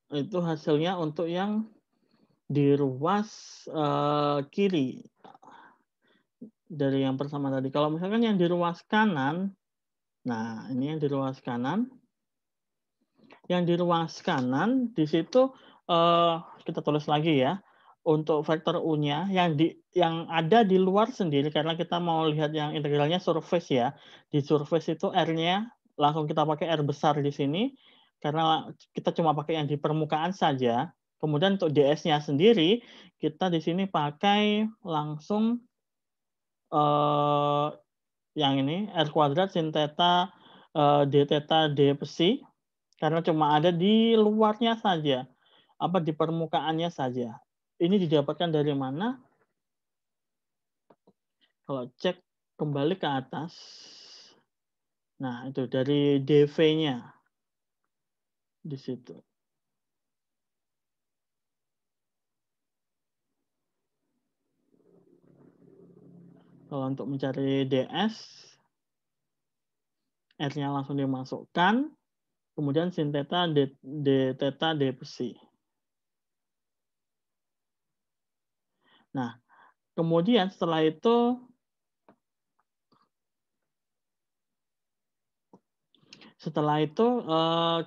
Itu hasilnya untuk yang di ruas kiri. Dari yang pertama tadi. Kalau misalkan yang di ruas kanan, nah ini yang di ruas kanan. Yang di ruas kanan, di situ kita tulis lagi ya. Untuk vektor U-nya yang ada di luar sendiri, karena kita mau lihat yang integralnya surface ya. Di surface itu R-nya langsung kita pakai R besar di sini, karena kita cuma pakai yang di permukaan saja. Kemudian untuk ds-nya sendiri, kita di sini pakai langsung yang ini R kuadrat sin theta d theta d psi, karena cuma ada di luarnya saja, di permukaannya saja. Ini didapatkan dari mana? Kalau cek kembali ke atas, nah itu dari dv-nya di situ. Kalau untuk mencari ds, R-nya langsung dimasukkan, kemudian sin theta d theta d psi. Nah, kemudian setelah itu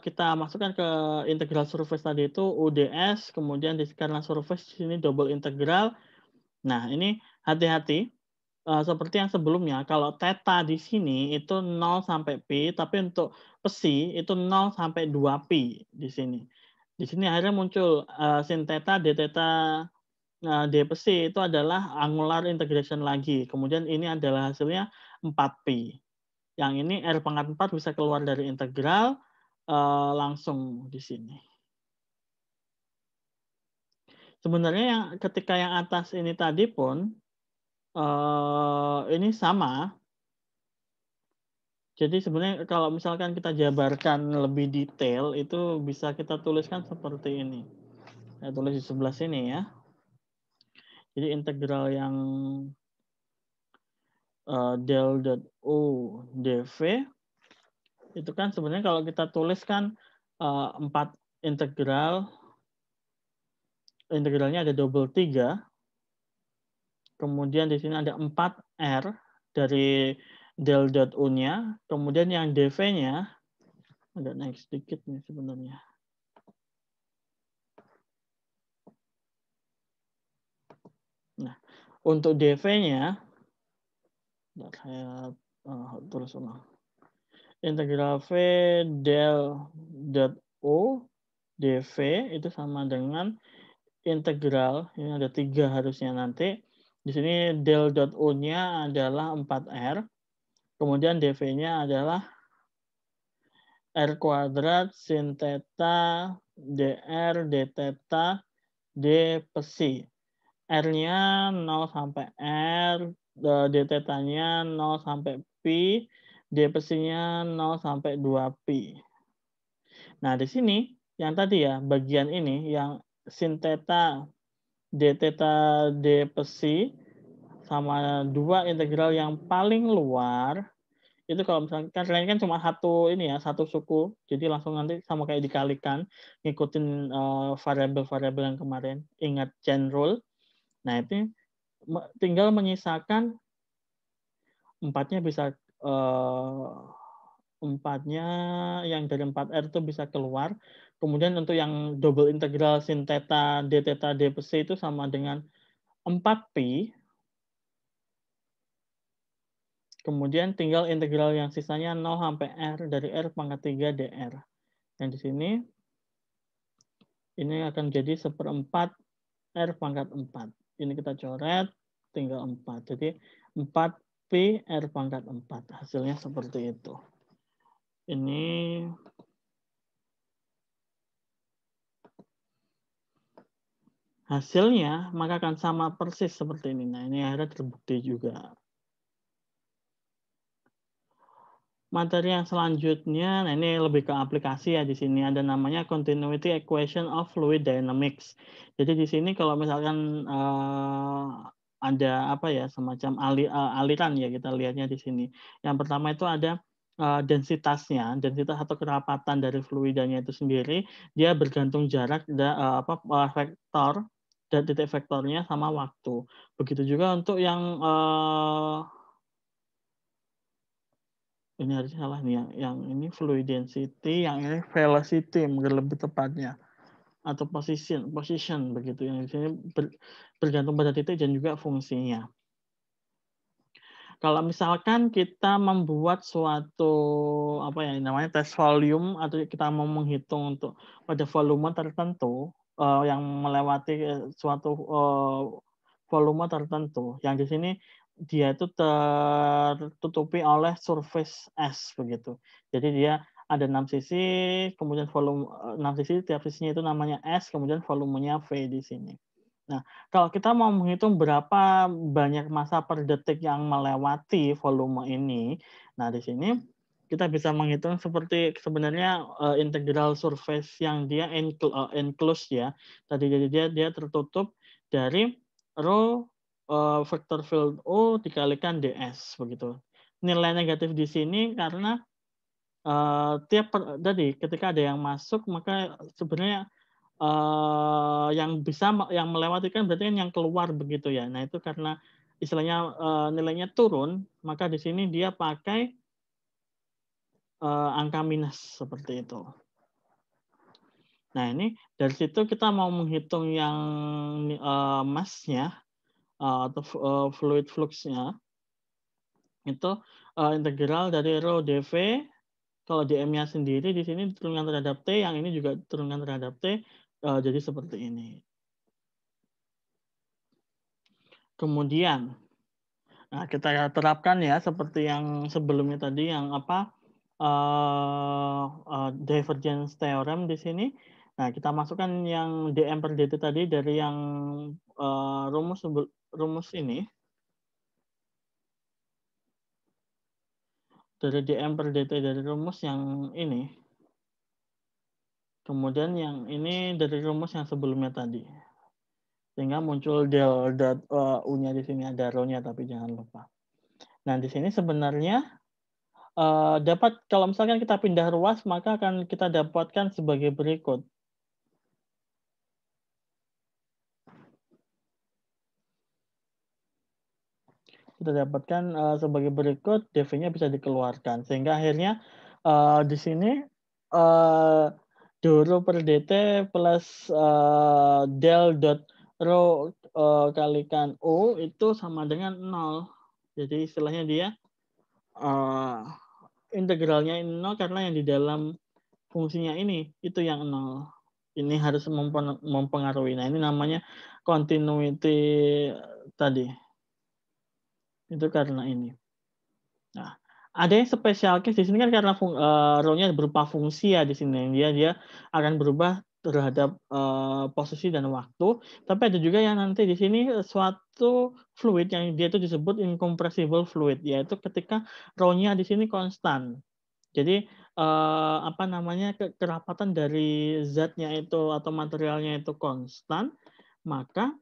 kita masukkan ke integral surface tadi itu UDS, kemudian karena surface di sini double integral. Nah, ini hati-hati seperti yang sebelumnya, kalau theta di sini itu 0 sampai pi, tapi untuk psi itu 0 sampai 2pi di sini. Di sini akhirnya muncul sin theta d theta d psi itu adalah angular integration lagi. Kemudian ini adalah hasilnya 4pi. Yang ini R pangkat 4 bisa keluar dari integral langsung di sini. Sebenarnya yang ketika yang atas ini tadi pun ini sama. Jadi sebenarnya kalau misalkan kita jabarkan lebih detail itu bisa kita tuliskan seperti ini. Saya tulis di sebelah sini ya. Jadi integral yang del.u dv itu kan sebenarnya kalau kita tuliskan 4 integralnya ada double 3. Kemudian di sini ada 4R dari del.u-nya. Kemudian yang dv-nya agak naik sedikit nih sebenarnya. Nah, untuk dv-nya saya tulis ulang. Integral v del.u dv itu sama dengan integral, ini ada 3 harusnya nanti. Di sini del.u-nya adalah 4R. Kemudian dv-nya adalah R kuadrat sin theta dr d theta d psi. R-nya 0 sampai R, d theta-nya 0 sampai pi, d psi-nya 0 sampai 2pi. Nah, di sini yang tadi ya, bagian ini yang sin theta d theta d psi sama 2 integral yang paling luar, itu kalau misalkan kalian kan cuma satu suku, jadi langsung nanti sama kayak dikalikan, ngikutin variabel-variabel yang kemarin, ingat chain rule. Nah, itu tinggal menyisakan 4-nya bisa empatnya yang dari 4R itu bisa keluar. Kemudian untuk yang double integral sin theta d psi itu sama dengan 4pi. Kemudian tinggal integral yang sisanya 0 sampai R dari R pangkat 3 dr. Yang di sini ini akan jadi 1/4 R pangkat 4. Ini kita coret. tinggal 4. Jadi 4P R pangkat 4. Hasilnya seperti itu. Ini hasilnya maka akan sama persis seperti ini. Nah, ini akhirnya terbukti juga. Materi yang selanjutnya, nah ini lebih ke aplikasi ya di sini ada namanya Continuity Equation of Fluid Dynamics. Jadi di sini kalau misalkan ada apa ya semacam aliran ya kita lihatnya di sini. Yang pertama itu ada densitas atau kerapatan dari fluidanya itu sendiri, dia bergantung jarak vektor dan titik vektornya sama waktu. Begitu juga untuk yang ini harusnya salah nih yang ini fluid density, yang ini velocity mungkin lebih tepatnya atau position begitu yang di sini bergantung pada titik dan juga fungsinya. Kalau misalkan kita membuat suatu apa ya namanya tes volume atau kita mau menghitung untuk pada volume tertentu yang melewati suatu volume tertentu yang di sini dia itu tertutupi oleh surface S begitu. Jadi dia ada 6 sisi, kemudian volume 6 sisi, tiap sisinya itu namanya S, kemudian volumenya V di sini. Nah, kalau kita mau menghitung berapa banyak massa per detik yang melewati volume ini, nah di sini kita bisa menghitung seperti sebenarnya integral surface yang dia enclosed ya. Tadi jadi dia tertutup dari rho vector field U dikalikan ds begitu. Nilai negatif di sini karena tadi ketika ada yang masuk maka sebenarnya yang melewati kan berarti kan yang keluar begitu ya. Nah itu karena istilahnya nilainya turun, maka di sini dia pakai angka minus seperti itu. Nah ini dari situ kita mau menghitung yang mass-nya atau fluid flux-nya itu integral dari rho dv. Kalau dm-nya sendiri di sini diturunkan terhadap t, yang ini juga diturunkan terhadap t, jadi seperti ini. Kemudian, nah kita terapkan ya seperti yang sebelumnya tadi yang divergence theorem di sini. Nah kita masukkan yang dm per dt tadi dari yang rumus ini. Dari dm per dt dari rumus yang ini. Kemudian yang ini dari rumus yang sebelumnya tadi. Sehingga muncul del U-nya di sini ada rho-nya tapi jangan lupa. Nah, di sini sebenarnya dapat kalau misalkan kita pindah ruas maka akan kita dapatkan sebagai berikut. Kita dapatkan sebagai berikut, dv-nya bisa dikeluarkan sehingga akhirnya di sini dou per dt plus del dot rho kalikan U itu sama dengan 0. Jadi istilahnya dia integralnya 0 karena yang di dalam fungsinya ini itu yang 0. Ini harus mempengaruhi. Nah, ini namanya continuity tadi. Itu karena ini. Nah, ada yang special case di sini kan karena rho-nya berupa fungsi ya di sini. Dia akan berubah terhadap posisi dan waktu. Tapi ada juga yang nanti di sini suatu fluid yang dia itu disebut incompressible fluid, yaitu ketika rho-nya di sini konstan. Jadi kerapatan dari zatnya itu atau materialnya itu konstan, maka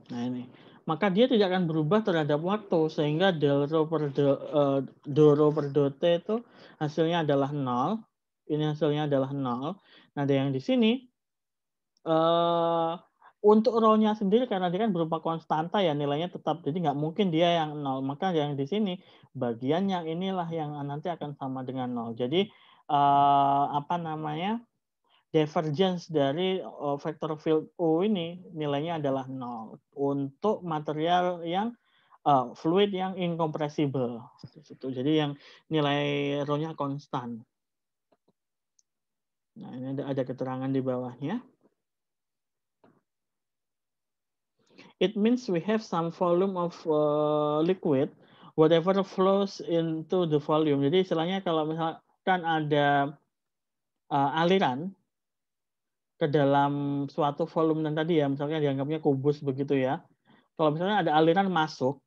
nah ini, maka dia tidak akan berubah terhadap waktu sehingga dou rho per dt itu hasilnya adalah 0. Ini hasilnya adalah 0. Nah, ada yang di sini untuk rho-nya sendiri karena dia kan berupa konstanta ya nilainya tetap, jadi nggak mungkin dia yang 0. Maka yang di sini bagian yang inilah yang nanti akan sama dengan 0. Jadi divergence dari vector field U ini nilainya adalah 0 untuk material yang fluid yang incompressible. Jadi yang nilai rho-nya konstan. Nah, ini ada keterangan di bawahnya. It means we have some volume of liquid, whatever flows into the volume. Jadi istilahnya kalau misalkan ada aliran ke dalam suatu volume dan tadi ya, misalnya dianggapnya kubus begitu ya. Kalau misalnya ada aliran masuk,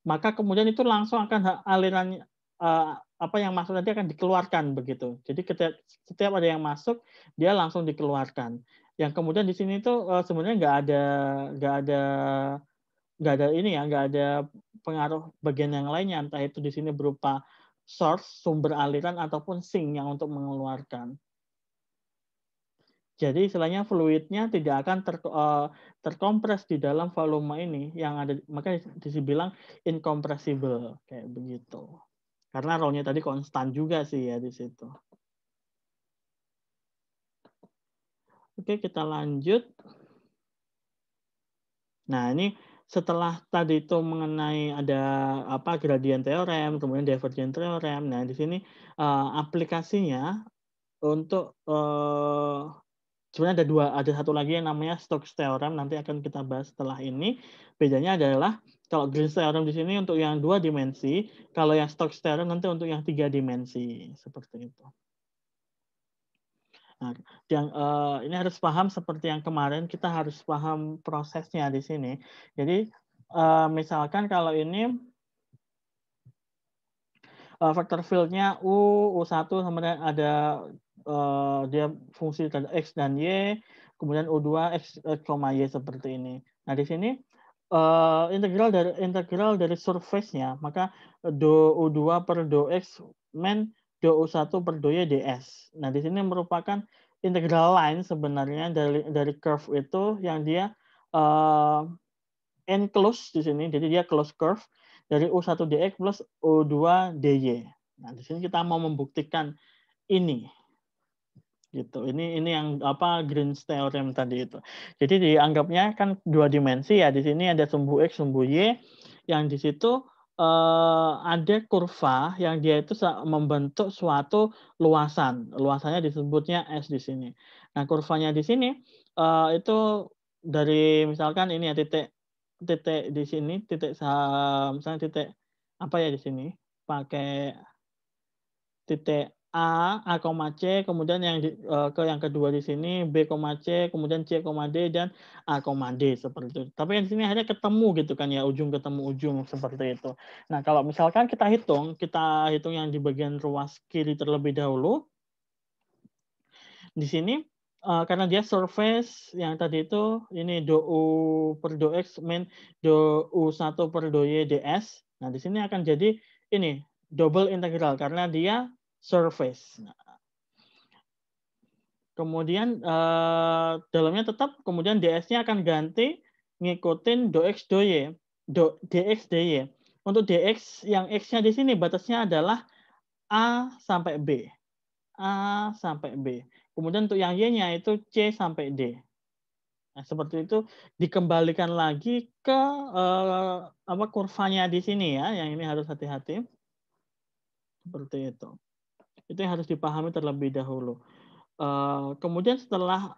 maka kemudian itu langsung akan aliran apa yang masuk nanti akan dikeluarkan begitu. Jadi setiap ada yang masuk, dia langsung dikeluarkan. Yang kemudian di sini tuh sebenarnya nggak ada nggak ada ini ya, nggak ada pengaruh bagian yang lainnya, entah itu di sini berupa source, sumber aliran ataupun sink yang untuk mengeluarkan. Jadi istilahnya fluidnya tidak akan terkompres di dalam volume ini yang ada, makanya dibilang incompressible kayak begitu. Karena rho-nya tadi konstan juga sih ya di situ. Oke, kita lanjut. Nah, ini setelah tadi itu mengenai ada apa gradient theorem, kemudian divergent theorem. Nah, di sini aplikasinya untuk sebenarnya ada satu lagi yang namanya Stokes theorem, nanti akan kita bahas setelah ini. Bedanya adalah kalau Green's theorem di sini untuk yang 2 dimensi, kalau yang Stokes theorem nanti untuk yang 3 dimensi, seperti itu. Nah, yang ini harus paham seperti yang kemarin, kita harus paham prosesnya di sini. Jadi misalkan kalau ini vector field-nya U1, kemudian ada dia fungsi X dan Y, kemudian U2 X, Y seperti ini. Nah, di sini integral dari surface-nya, maka do U2 per do X men do U1 per do Y ds. Nah, di sini merupakan integral line sebenarnya dari curve itu yang dia enclose di sini, jadi dia close curve dari U1 dx plus U2 dy. Nah, di sini kita mau membuktikan ini. Gitu. Ini yang apa Green's theorem tadi itu. Jadi dianggapnya kan 2 dimensi ya. Di sini ada sumbu x, sumbu y yang di situ ada kurva yang dia itu membentuk suatu luasan. Luasannya disebutnya S di sini. Nah, kurvanya di sini itu dari misalkan ini ya titik di sini, misalnya titik apa ya di sini, pakai titik A, C, kemudian ke yang kedua di sini B, C, kemudian C, D, dan A, D seperti itu. Tapi yang di sini akhirnya ketemu gitu kan ya, ujung ketemu ujung seperti itu. Nah, kalau misalkan kita hitung yang di bagian ruas kiri terlebih dahulu. Di sini karena dia surface yang tadi itu ini do U per do X min do U1 per do Y ds. Nah, di sini akan jadi ini double integral karena dia surface. Nah, kemudian dalamnya tetap, kemudian ds-nya akan ganti ngikutin do X do Y, dx dy. Untuk dx yang x-nya di sini batasnya adalah A sampai B. A sampai B. Kemudian untuk yang Y-nya itu C sampai D. Nah, seperti itu dikembalikan lagi ke apa kurvanya di sini ya, yang ini harus hati-hati. Seperti itu. Itu yang harus dipahami terlebih dahulu. Kemudian setelah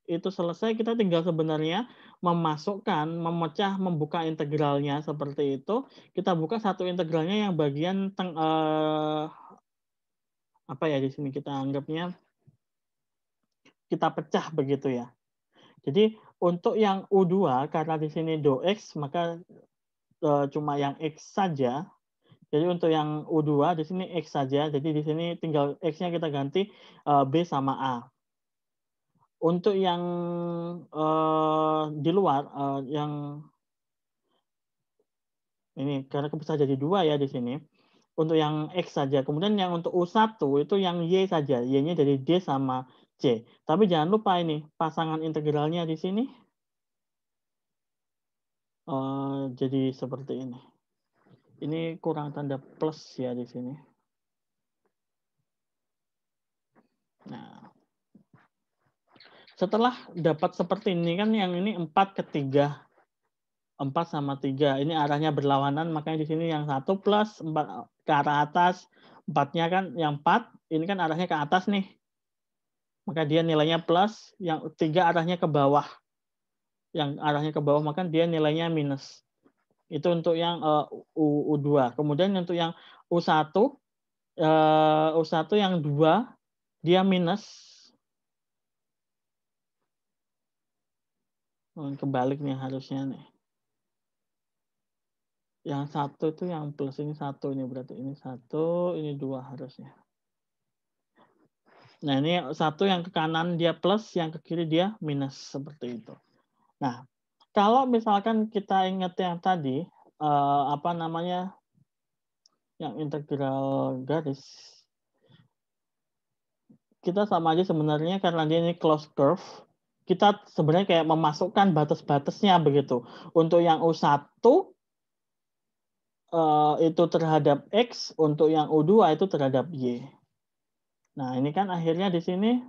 itu selesai, kita tinggal sebenarnya membuka integralnya seperti itu. Kita buka satu integralnya yang bagian apa ya di sini kita anggapnya kita pecah begitu ya. Jadi untuk yang U2 karena di sini do X maka cuma yang X saja. Jadi untuk yang U2 di sini X saja. Jadi di sini tinggal X-nya kita ganti B sama A. Untuk yang di luar yang ini karena bisa jadi 2 ya di sini. Untuk yang X saja. Kemudian yang untuk U1 itu yang Y saja. Y-nya dari D sama C. Tapi jangan lupa ini pasangan integralnya di sini jadi seperti ini. Ini kurang tanda plus ya di sini. Nah, setelah dapat seperti ini kan yang ini 4 ke 3. 4 sama 3. Ini arahnya berlawanan, makanya di sini yang 1 plus 4 ke arah atas. 4-nya kan yang 4, ini kan arahnya ke atas nih. maka dia nilainya plus, yang 3 arahnya ke bawah. Yang arahnya ke bawah maka dia nilainya minus. Itu untuk yang, U2. Kemudian untuk yang U1, U1 yang 2 dia minus. Kebalik nih harusnya nih. Yang 1 itu yang plus, ini 1 ini berarti ini 1, ini 2 harusnya. Nah, ini 1 yang ke kanan dia plus, yang ke kiri dia minus, seperti itu. Nah, kalau misalkan kita ingat yang tadi, apa namanya, yang integral garis, kita sama aja sebenarnya karena dia ini closed curve, kita sebenarnya kayak memasukkan batas-batasnya begitu. Untuk yang U1, itu terhadap X, untuk yang U2 itu terhadap Y. Nah, ini kan akhirnya di sini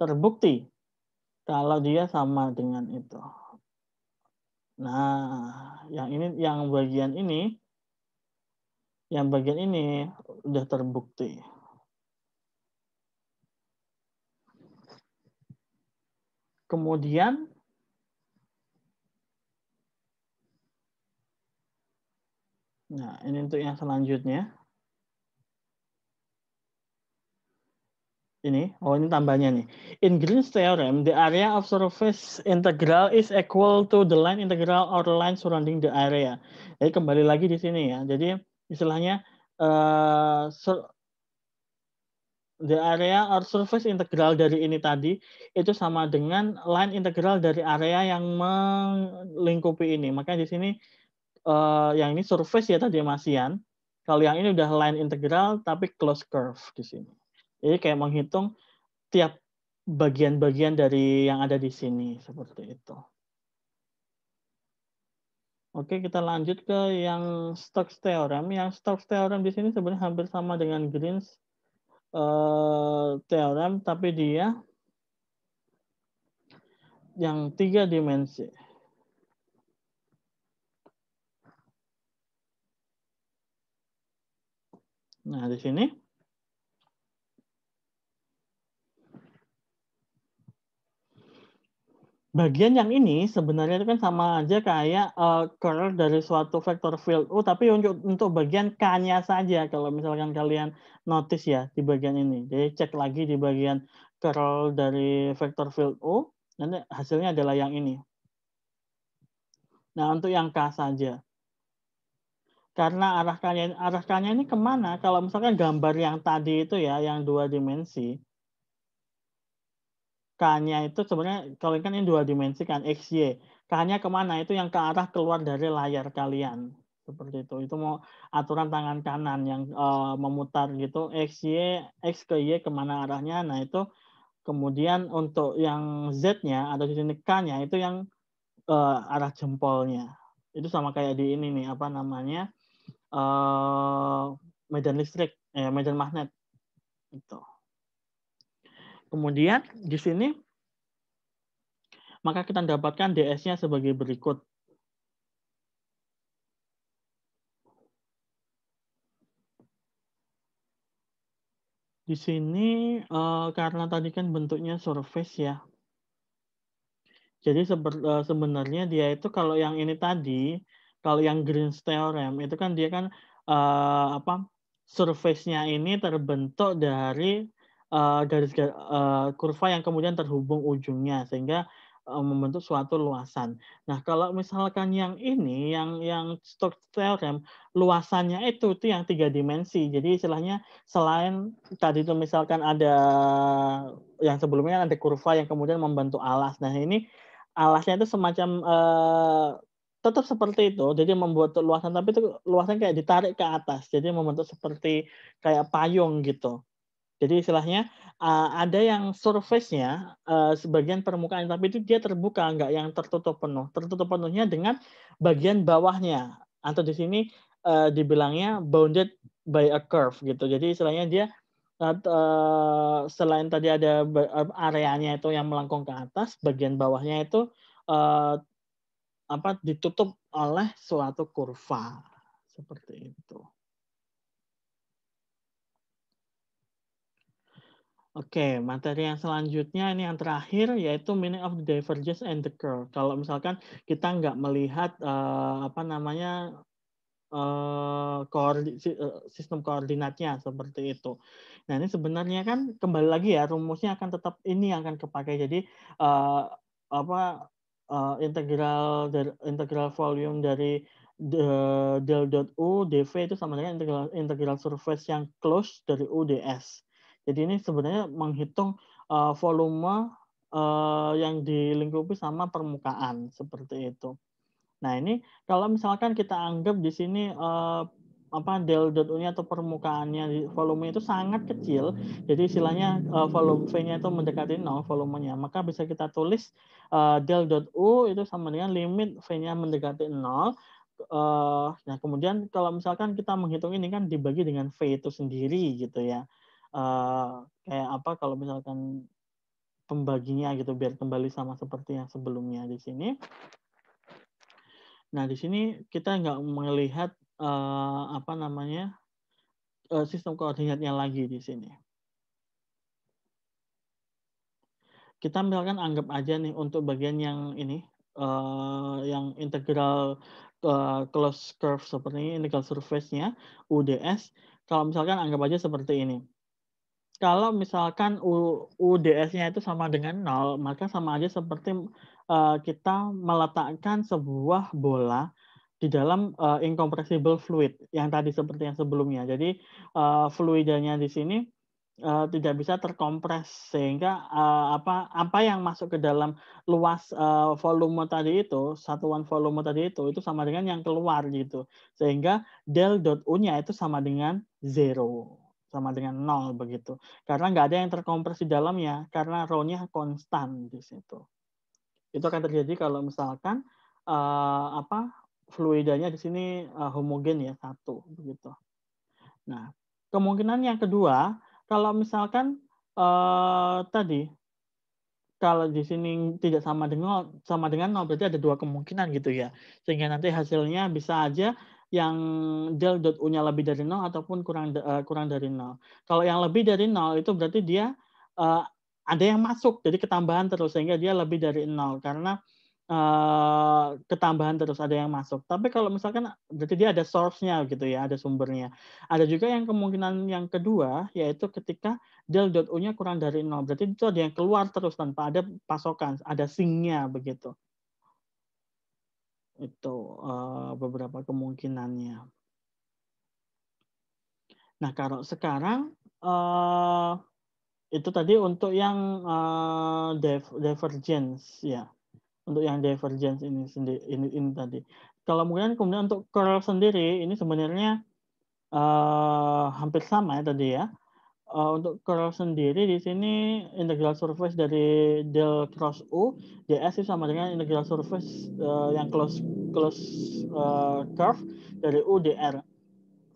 terbukti kalau dia sama dengan itu. Nah, yang bagian ini udah terbukti. Kemudian nah, ini untuk yang selanjutnya. Ini tambahnya nih. In Green's theorem, the area of surface integral is equal to the line integral or line surrounding the area. Jadi kembali lagi di sini ya. Jadi istilahnya the area or surface integral dari ini tadi itu sama dengan line integral dari area yang melingkupi ini. Makanya di sini yang ini surface ya tadi Masian. Kalau yang ini udah line integral tapi closed curve di sini. Jadi kayak menghitung tiap bagian-bagian dari yang ada di sini, seperti itu. Oke, kita lanjut ke yang Stokes theorem. Yang Stokes theorem di sini sebenarnya hampir sama dengan Green's theorem, tapi dia yang 3 dimensi. Nah, di sini bagian yang ini sebenarnya itu kan sama aja kayak curl dari suatu vector field U, tapi untuk bagian K-nya saja kalau misalkan kalian notice ya di bagian ini. Jadi cek lagi di bagian curl dari vector field U, nanti hasilnya adalah yang ini. Nah, untuk yang K saja. Karena arah K-nya ini kemana? Kalau misalkan gambar yang tadi itu ya, yang 2 dimensi, K-nya itu sebenarnya kalau kan ini 2 dimensi kan, X, Y. K-nya kemana? Itu yang ke arah keluar dari layar kalian, seperti itu. Itu mau aturan tangan kanan yang, memutar gitu, X ke Y kemana arahnya. Nah, itu kemudian untuk yang Z-nya atau di sini K-nya itu yang, arah jempolnya. Itu sama kayak di ini nih, apa namanya, medan listrik, medan magnet, itu. Kemudian di sini maka kita dapatkan ds-nya sebagai berikut. Di sini, karena tadi kan bentuknya surface ya. Jadi sebenarnya dia itu kalau yang ini tadi, kalau yang Green's theorem itu kan dia kan, apa, surface-nya ini terbentuk dari, kurva yang kemudian terhubung ujungnya sehingga, membentuk suatu luasan. Nah, kalau misalkan yang ini, yang Stokes theorem, luasannya itu yang 3 dimensi. Jadi istilahnya selain tadi itu misalkan ada yang sebelumnya ada kurva yang kemudian membentuk alas. Nah, ini alasnya itu semacam, tetap seperti itu, jadi membuat luasan, tapi itu luasan kayak ditarik ke atas, jadi membentuk seperti kayak payung gitu. Jadi istilahnya, ada yang surface-nya, sebagian permukaan, tapi itu dia terbuka, nggak yang tertutup penuh. Tertutup penuhnya dengan bagian bawahnya, atau di sini, dibilangnya bounded by a curve gitu. Jadi istilahnya dia, selain tadi ada areanya itu yang melengkung ke atas, bagian bawahnya itu, eee, ditutup oleh suatu kurva, seperti itu. Oke, materi yang selanjutnya ini yang terakhir yaitu meaning of the divergence and the curve. Kalau misalkan kita nggak melihat, apa namanya, sistem koordinatnya seperti itu. Nah, ini sebenarnya kan kembali lagi ya rumusnya akan tetap ini yang akan kepakai. Jadi, apa, integral volume dari del dot U dv itu sama dengan integral integral surface yang close dari U ds. Jadi ini sebenarnya menghitung, volume, yang dilingkupi sama permukaan, seperti itu. Nah, ini kalau misalkan kita anggap di sini, apa, del dot U-nya atau permukaannya di volume itu sangat kecil, jadi istilahnya, volume V-nya itu mendekati nol volumenya, maka bisa kita tulis, del dot U itu sama dengan limit V-nya mendekati nol. Nah, kemudian kalau misalkan kita menghitung ini kan dibagi dengan V itu sendiri gitu ya, kayak apa, kalau misalkan pembaginya gitu biar kembali sama seperti yang sebelumnya di sini. Nah, di sini kita nggak melihat, apa namanya, sistem koordinatnya lagi di sini. Kita misalkan anggap aja nih untuk bagian yang ini, yang integral, closed curve seperti ini, integral surface-nya UDS, kalau misalkan anggap aja seperti ini. Kalau misalkan UDS-nya itu sama dengan nol, maka sama aja seperti, kita meletakkan sebuah bola di dalam, incompressible fluid yang tadi seperti yang sebelumnya. Jadi, fluidanya di sini, tidak bisa terkompres sehingga, apa yang masuk ke dalam luas, volume tadi itu, satuan volume tadi itu sama dengan yang keluar gitu. Sehingga del dot U-nya itu sama dengan zero, sama dengan nol begitu. Karena nggak ada yang terkompres di dalamnya, karena rho-nya konstan di situ. Itu akan terjadi kalau misalkan, apa, fluidanya di sini, homogen ya, satu, begitu. Nah, kemungkinan yang kedua, kalau misalkan, tadi, kalau di sini tidak sama dengan nol, berarti ada 2 kemungkinan gitu ya. Sehingga nanti hasilnya bisa aja yang del dot U-nya lebih dari nol ataupun kurang dari nol. Kalau yang lebih dari nol itu berarti dia, eee, ada yang masuk, jadi ketambahan terus sehingga dia lebih dari nol karena, ketambahan terus, ada yang masuk. Tapi kalau misalkan berarti dia ada source-nya gitu ya, ada sumbernya. Ada juga yang kemungkinan yang kedua, yaitu ketika del dot U-nya kurang dari nol, berarti itu ada yang keluar terus tanpa ada pasokan, ada sink-nya begitu. Itu, beberapa kemungkinannya. Nah, kalau sekarang, itu tadi untuk yang, divergence ya, untuk yang divergence ini tadi. Kalau kemudian untuk curl sendiri ini sebenarnya, hampir sama ya tadi ya. Untuk curl sendiri di sini integral surface dari del cross U, ds itu sama dengan integral surface, yang close, curve dari U dr.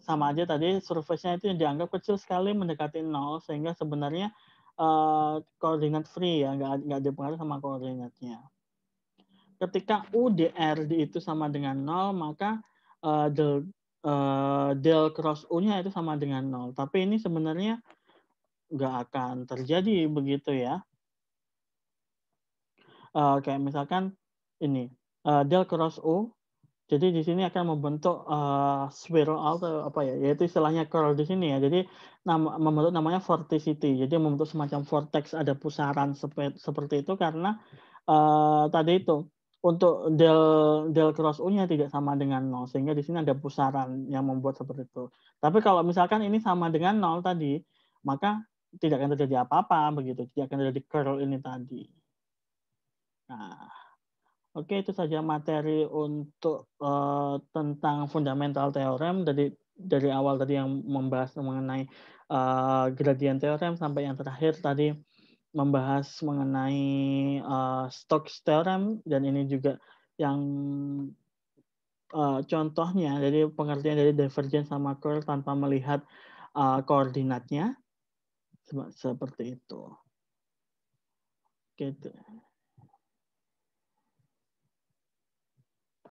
Sama aja tadi surface-nya itu yang dianggap kecil sekali mendekati nol sehingga sebenarnya, koordinat free ya, nggak dipengaruhi sama koordinatnya. Ketika U dr itu sama dengan nol maka, del cross U-nya itu sama dengan nol. Tapi ini sebenarnya nggak akan terjadi begitu ya. Kayak misalkan ini, del cross U, jadi di sini akan membentuk, spiral atau apa ya, yaitu istilahnya curl di sini ya. Jadi membentuk namanya vorticity. Jadi membentuk semacam vortex, ada pusaran seperti itu karena, tadi itu, untuk del cross U-nya tidak sama dengan nol sehingga di sini ada pusaran yang membuat seperti itu. Tapi kalau misalkan ini sama dengan nol tadi, maka tidak akan terjadi apa-apa begitu, tidak akan terjadi curl ini tadi. Nah, oke itu saja materi untuk, tentang fundamental theorem dari awal tadi yang membahas mengenai, gradient theorem sampai yang terakhir tadi membahas mengenai, Stokes theorem dan ini juga yang, contohnya jadi pengertian dari divergence sama curl tanpa melihat, koordinatnya, seperti itu. Gitu.